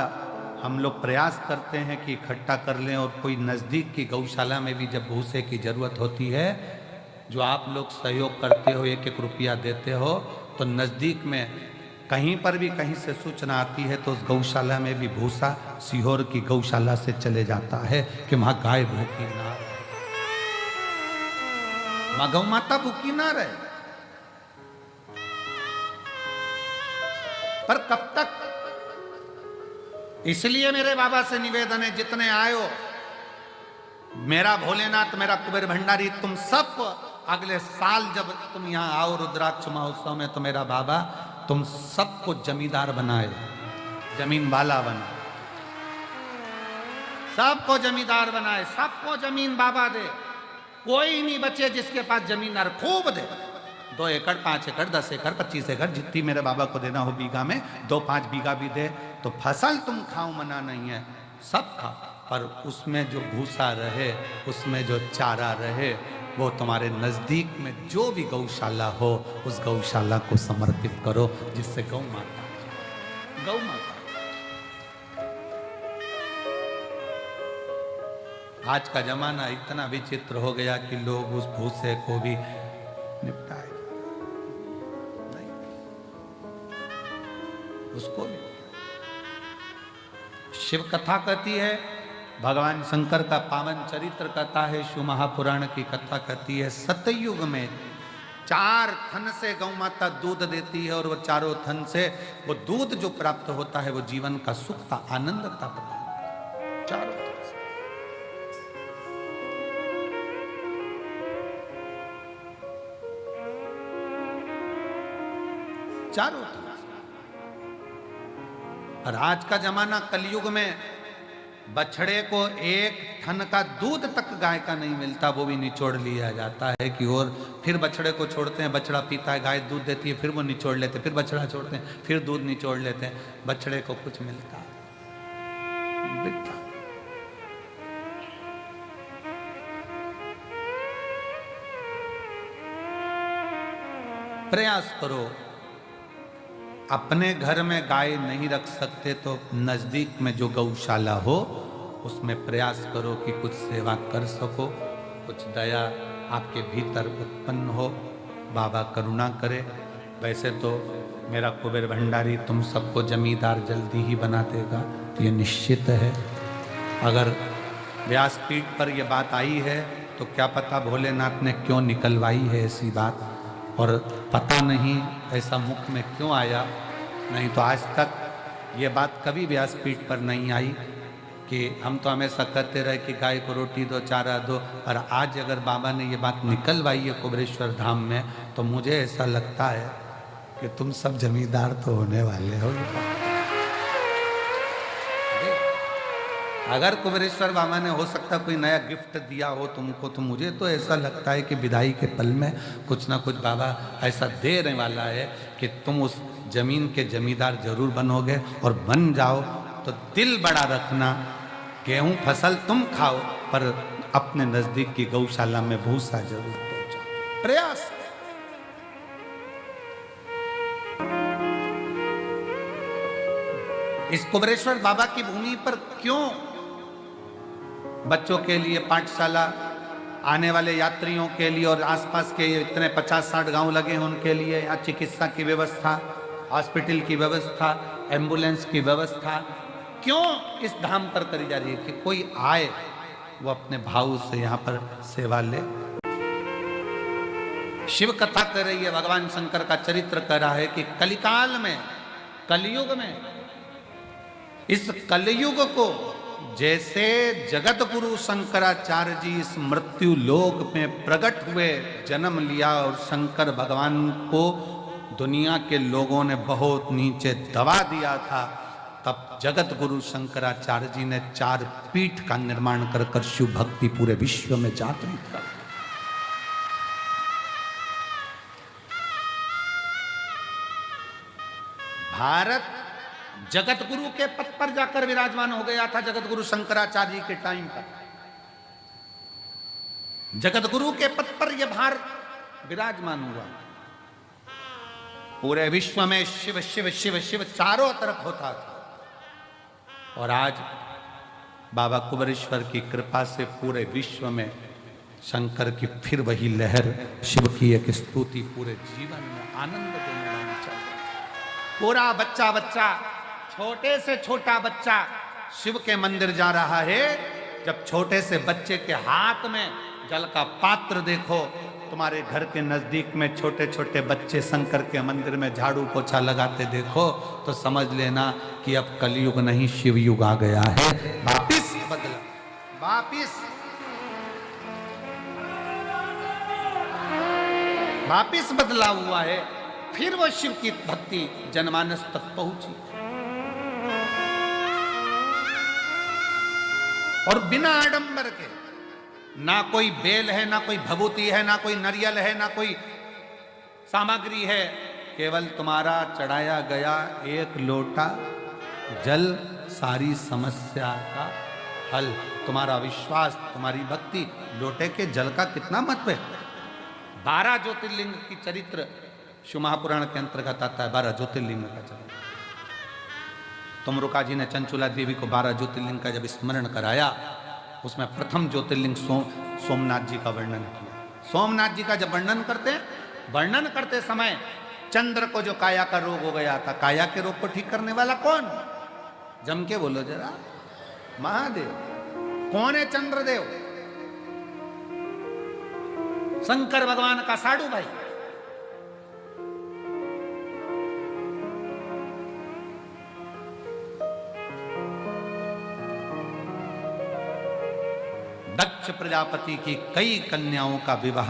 हम लोग प्रयास करते हैं कि इकट्ठा कर लें, और कोई नज़दीक की गौशाला में भी जब भूसे की ज़रूरत होती है, जो आप लोग सहयोग करते हो, 1-1 रुपया देते हो, तो नज़दीक में कहीं पर भी कहीं से सूचना आती है तो उस गौशाला में भी भूसा सीहोर की गौशाला से चले जाता है कि वहाँ गाय भूखी ना रहे, वहाँ गौ माता भूखी ना रहे। पर कब तक इसलिए मेरे बाबा से निवेदन है, जितने आयो, मेरा भोलेनाथ, मेरा कुबेर भंडारी, तुम सब अगले साल जब तुम यहाँ आओ रुद्राक्ष महोत्सव में, तो मेरा बाबा तुम सबको जमींदार बनाए, जमीन वाला बनाए, सबको जमींदार बनाए, सबको जमीन बाबा दे, कोई नहीं बचे जिसके पास जमीनदार, खूब दे, 2 एकड़ 5 एकड़ 10 एकड़ 25 एकड़ जितनी मेरे बाबा को देना हो बीघा में, 2-5 बीघा भी दे, तो फसल तुम खाओ, मना नहीं है, सब खाओ, पर उसमें जो भूसा रहे, उसमें जो चारा रहे, वो तुम्हारे नजदीक में जो भी गौशाला हो, उस गौशाला को समर्पित करो, जिससे गौ माता। आज का जमाना इतना विचित्र हो गया कि लोग उस भूसे को भी निपटाए नहीं, उसको भी। शिव कथा कहती है, भगवान शंकर का पावन चरित्र कहता है, शिव महापुराण की कथा कहती है, सतयुग में 4 थन से गौ माता दूध देती है, और वो चारों थन से वो दूध जो प्राप्त होता है, वो जीवन का सुख था, आनंद था, चारों थन से। चारों थन। और आज का जमाना कलयुग में बछड़े को 1 थन का दूध तक गाय का नहीं मिलता, वो भी निचोड़ लिया जाता है कि, और फिर बछड़े को छोड़ते हैं, बछड़ा पीता है, गाय दूध देती है, फिर वो निचोड़ लेते, फिर बछड़ा छोड़ते हैं, फिर दूध निचोड़ लेते हैं, बछड़े को कुछ मिलता बिल्कुल। प्रयास करो, अपने घर में गाय नहीं रख सकते तो नजदीक में जो गौशाला हो, उसमें प्रयास करो कि कुछ सेवा कर सको, कुछ दया आपके भीतर उत्पन्न हो, बाबा करुणा करे। वैसे तो मेरा कुबेर भंडारी तुम सबको जमींदार जल्दी ही बना देगा, ये निश्चित है। अगर व्यासपीठ पर यह बात आई है तो क्या पता भोलेनाथ ने क्यों निकलवाई है ऐसी बात, और पता नहीं ऐसा मुख में क्यों आया, नहीं तो आज तक ये बात कभी व्यासपीठ पर नहीं आई कि हम तो हमेशा कहते रहे कि गाय को रोटी दो, चारा दो, और आज अगर बाबा ने ये बात निकलवाई है कुबेरेश्वर धाम में, तो मुझे ऐसा लगता है कि तुम सब जमींदार तो होने वाले हो। अगर कुबेरेश्वर बाबा ने हो सकता कोई नया गिफ्ट दिया हो तुमको, तो मुझे तो ऐसा लगता है कि विदाई के पल में कुछ ना कुछ बाबा ऐसा देने वाला है कि तुम उस जमीन के जमींदार जरूर बनोगे, और बन जाओ तो दिल बड़ा रखना, गेहूं फसल तुम खाओ, पर अपने नजदीक की गौशाला में भूसा जरूर पहुंचाओ। प्रयास। इस कुबेरेश्वर बाबा की भूमि पर क्यों बच्चों के लिए पाठशाला, आने वाले यात्रियों के लिए, और आसपास के इतने 50-60 गांव लगे हैं उनके लिए यहाँ चिकित्सा की व्यवस्था, हॉस्पिटल की व्यवस्था, एम्बुलेंस की व्यवस्था क्यों इस धाम पर करी जा रही है कि कोई आए वो अपने भाव से यहाँ पर सेवा ले। शिव कथा कर रही है, भगवान शंकर का चरित्र कर रहा है कि कलिकाल में, कलयुग में, इस कलयुग को जैसे जगत गुरु शंकराचार्य जी इस मृत्यु लोक में प्रकट हुए, जन्म लिया, और शंकर भगवान को दुनिया के लोगों ने बहुत नीचे दबा दिया था, तब जगत गुरु शंकराचार्य जी ने 4 पीठ का निर्माण कर कर शिव भक्ति पूरे विश्व में जागृत कर दी। भारत जगत गुरु के पद पर जाकर विराजमान हो गया था जगत गुरु शंकराचार्य जी के टाइम पर। जगत गुरु के पद पर यह भारत विराजमान हुआ। पूरे विश्व में शिव शिव शिव शिव चारों तरफ होता था, और आज बाबा कुबेरेश्वर की कृपा से पूरे विश्व में शंकर की फिर वही लहर, शिव की एक स्तुति पूरे जीवन में आनंद देने वाली चल रही है। पूरा बच्चा बच्चा, छोटे से छोटा बच्चा शिव के मंदिर जा रहा है। जब छोटे से बच्चे के हाथ में जल का पात्र देखो तुम्हारे घर के नजदीक में छोटे छोटे बच्चे शंकर के मंदिर में झाड़ू पोछा लगाते देखो तो समझ लेना कि अब कलयुग नहीं शिवयुग आ गया है। वापिस बदला, वापिस बदला हुआ है। फिर वो शिव की भक्ति जनमानस तक पहुंची और बिना आडंबर के, ना कोई बेल है, ना कोई भभूति है, ना कोई नारियल है, ना कोई सामग्री है, केवल तुम्हारा चढ़ाया गया एक लोटा जल सारी समस्या का हल। तुम्हारा विश्वास, तुम्हारी भक्ति, लोटे के जल का कितना महत्व है। 12 ज्योतिर्लिंग की चरित्र शिव महापुराण के अंतर्गत आता है। 12 ज्योतिर्लिंग का चरित्र तुमरुका जी ने चंचुला देवी को 12 ज्योतिर्लिंग का जब स्मरण कराया, उसमें प्रथम ज्योतिर्लिंग सोमनाथ जी का वर्णन किया। सोमनाथ जी का जब वर्णन करते समय चंद्र को जो काया का रोग हो गया था, काया के रोग को ठीक करने वाला कौन? जम के बोलो जरा, महादेव। कौन है चंद्रदेव? शंकर भगवान का साडू भाई। दक्ष प्रजापति की कई कन्याओं का विवाह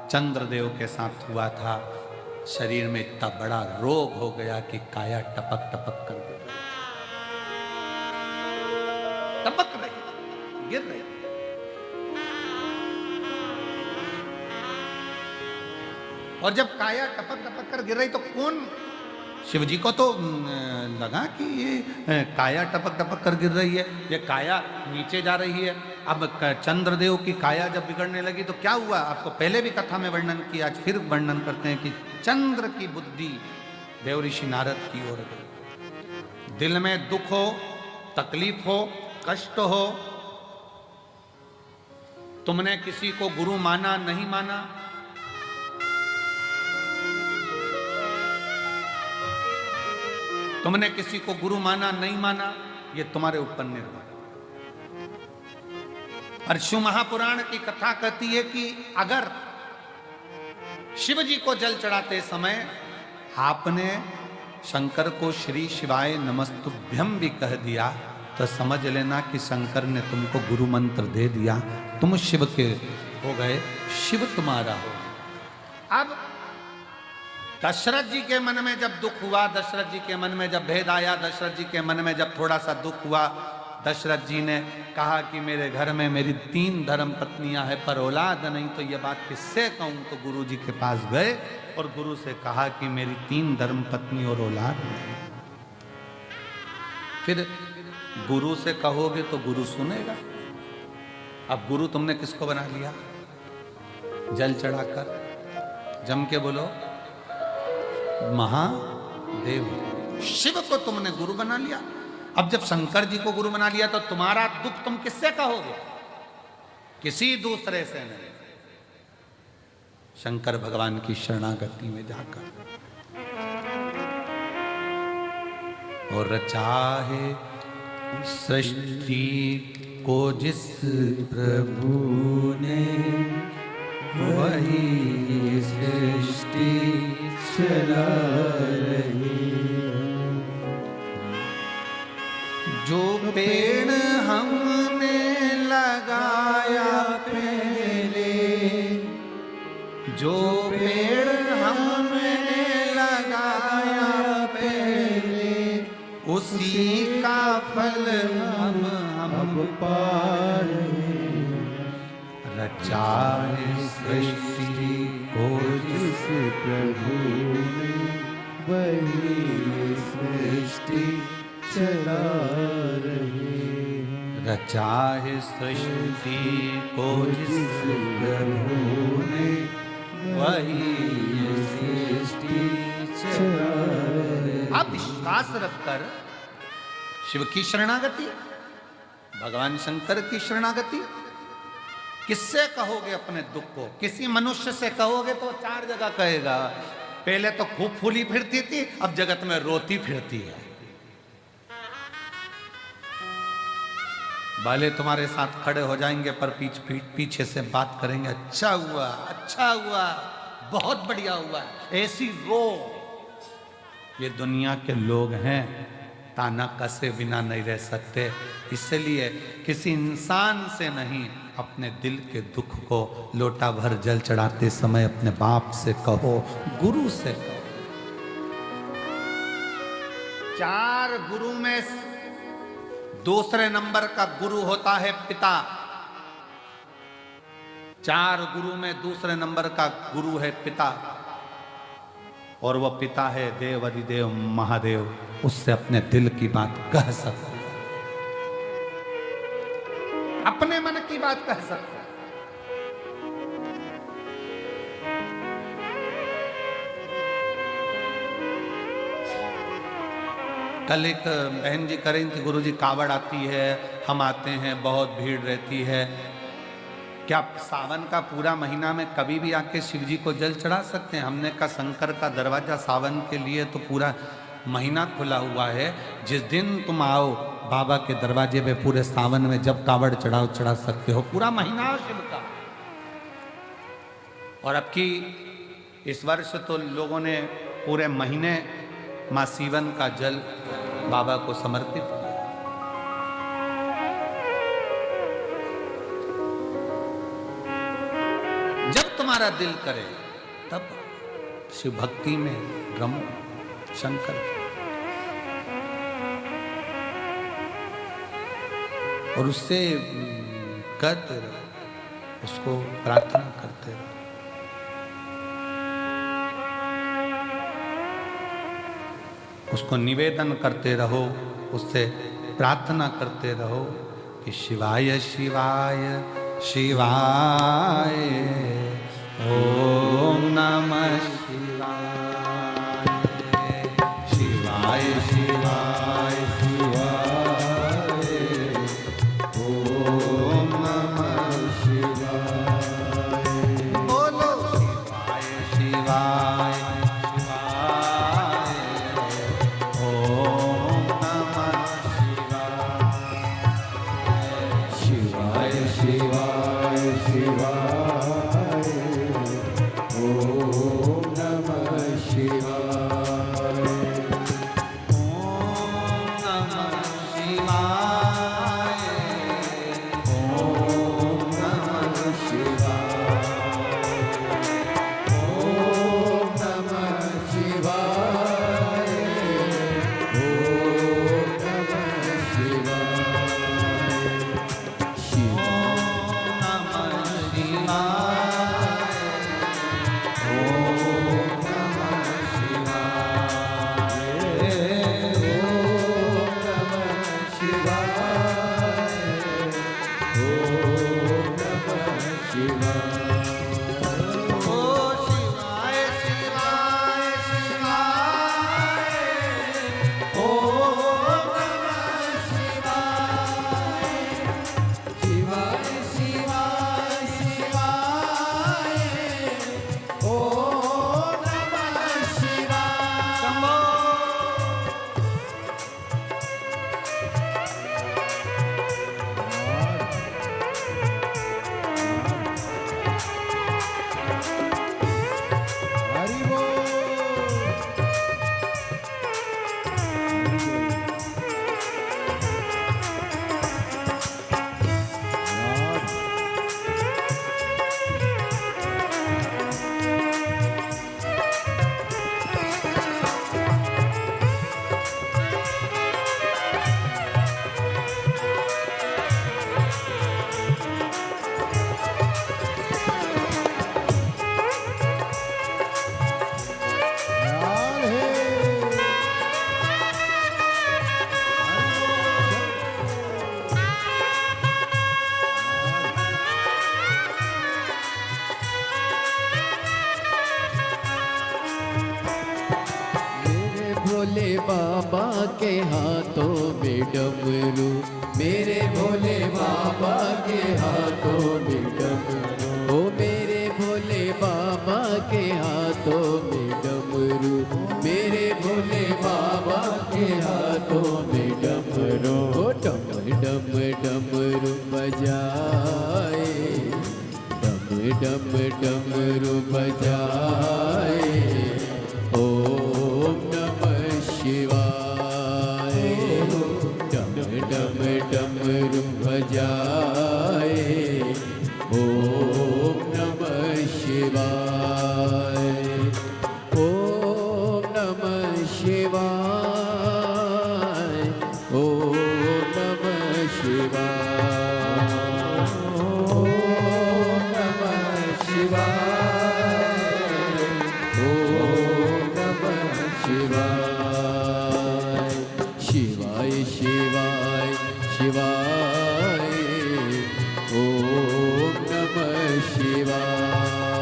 चंद्रदेव के साथ हुआ था। शरीर में इतना बड़ा रोग हो गया कि काया टपक टपक कर गिर रही, टपक रही, गिर रही। और जब काया टपक टपक कर गिर रही तो कौन? शिव जी को तो लगा कि ये काया टपक टपक कर गिर रही है, ये काया नीचे जा रही है। अब चंद्रदेव की काया जब बिगड़ने लगी तो क्या हुआ? आपको पहले भी कथा में वर्णन किया, आज फिर वर्णन करते हैं कि चंद्र की बुद्धि देव ऋषि नारद की ओर गई। दिल में दुख हो, तकलीफ हो, कष्ट हो, तुमने किसी को गुरु माना नहीं माना, तुमने किसी को गुरु माना नहीं माना, ये तुम्हारे ऊपर निर्भर। और शिव महापुराण की कथा कहती है कि अगर शिव जी को जल चढ़ाते समय आपने शंकर को श्री शिवाय नमस्तुभ्यम भी कह दिया तो समझ लेना कि शंकर ने तुमको गुरु मंत्र दे दिया, तुम शिव के हो गए, शिव तुम्हारा हो। अब दशरथ जी के मन में जब दुख हुआ, दशरथ जी के मन में जब भेद आया, दशरथ जी के मन में जब थोड़ा सा दुख हुआ, दशरथ जी ने कहा कि मेरे घर में मेरी 3 धर्म पत्नियां हैं पर औलाद नहीं, तो ये बात किससे कहूं? तो गुरु जी के पास गए और गुरु से कहा कि मेरी 3 धर्म पत्नी और औलाद नहीं। फिर गुरु से कहोगे तो गुरु सुनेगा। अब गुरु तुमने किसको बना लिया? जल चढ़ाकर, जम के बोलो, महादेव, शिव को तुमने गुरु बना लिया। अब जब शंकर जी को गुरु बना लिया तो तुम्हारा दुख तुम किससे कहोगे? किसी दूसरे से नहीं, शंकर भगवान की शरणागति में जाकर। और चाहे सृष्टि को जिस प्रभु ने, वही सृष्टि चला रही। जो पेड़ हमने लगाया पहले, जो पेड़ हमने लगाया पहले, उसी का फल हम पा रहे। रचा है सृष्टि को जिस प्रभु ने, वही सृष्टि चला रहे। रचा है सृष्टि को जिस प्रभु ने, वही सृष्टि चला रहे। आप विश्वास रखकर शिव की शरणागति, भगवान शंकर की शरणागति, किससे कहोगे अपने दुख को? किसी मनुष्य से कहोगे तो 4 जगह कहेगा। पहले तो खूब फूली फिरती थी, अब जगत में रोती फिरती है। भले तुम्हारे साथ खड़े हो जाएंगे पर पीछे से बात करेंगे, अच्छा हुआ, बहुत बढ़िया हुआ, ऐसी वो। ये दुनिया के लोग हैं, ताना कसे बिना नहीं रह सकते। इसलिए किसी इंसान से नहीं, अपने दिल के दुख को लोटा भर जल चढ़ाते समय अपने बाप से कहो, गुरु से कहो। 4 गुरु में दूसरे नंबर का गुरु होता है पिता। 4 गुरु में दूसरे नंबर का गुरु है पिता, और वह पिता है देव अधिदेव महादेव। उससे अपने दिल की बात कह सकते, अपने मन की बात कह सकते। कल एक बहन जी कह रही थी, गुरु जी कावड़ आती है, हम आते हैं, बहुत भीड़ रहती है, क्या सावन का पूरा महीना में कभी भी आके शिव जी को जल चढ़ा सकते हैं? हमने कहा शंकर का दरवाजा सावन के लिए तो पूरा महीना खुला हुआ है। जिस दिन तुम आओ बाबा के दरवाजे पे पूरे सावन में जब कावड़ चढ़ाओ चढ़ा सकते हो, पूरा महीना शिव का। और अब की इस वर्ष तो लोगों ने पूरे महीने मां सीवन का जल बाबा को समर्पित किया। जब तुम्हारा दिल करे तब शिव भक्ति में रमो, शंकर और उससे करते रहो, उसको प्रार्थना करते रहो। उसको निवेदन करते रहो, उससे प्रार्थना करते रहो कि शिवाय शिवाय शिवाय ओम नमः शिवाय, शिवाय शिवाय शिवाय ओम नमः शिवाय। बोलो शिवाय शिवाय शिवाय ओम नमः शिवाय, शिवाय शिवाय शिवाय ओम नमः शिवाय, ओम नमः शिवाय, ओम नमः शिवाय, ओम नमः शिवाय, ओम नमः शिवाय, ओम नमः भोले बाबा के हाथों में डमरू, मेरे भोले बाबा के हाथों में डमरू, ओ मेरे भोले बाबा के हाथों में डमरू, मेरे भोले बाबा के हाथों में डमरू, ओ डम डम डमरू डम डमरू बजाए ओम नमः शिवाय डम डम डमरू बजाए ओम नमः शिवाय ओम नमः शिवाय ओम नमः शिवाय ओम नमः शिवाय ओम नमः शिवाय शिवाय शिवाय शिवाय ओम नमः शिवाय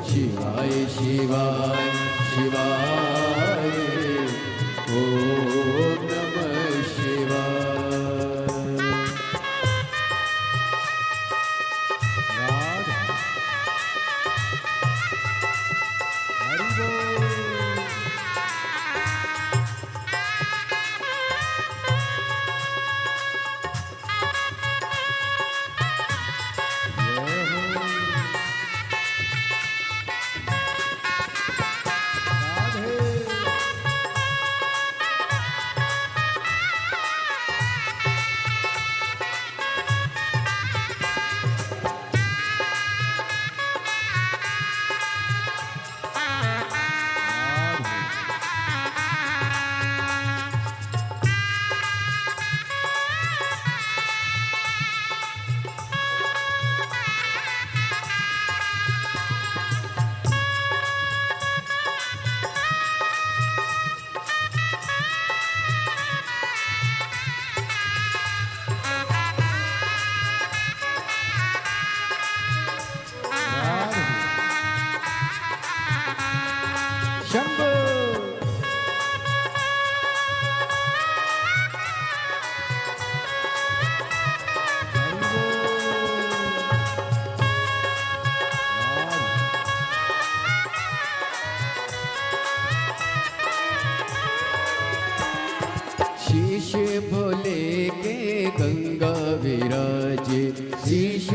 शिवाय शिवाय शिवाय ओम नमः शिवाय राधा हरि बोल जय हो राधे राधे शंभो हरि बोल शीश भोले के गंगा विराजे शीश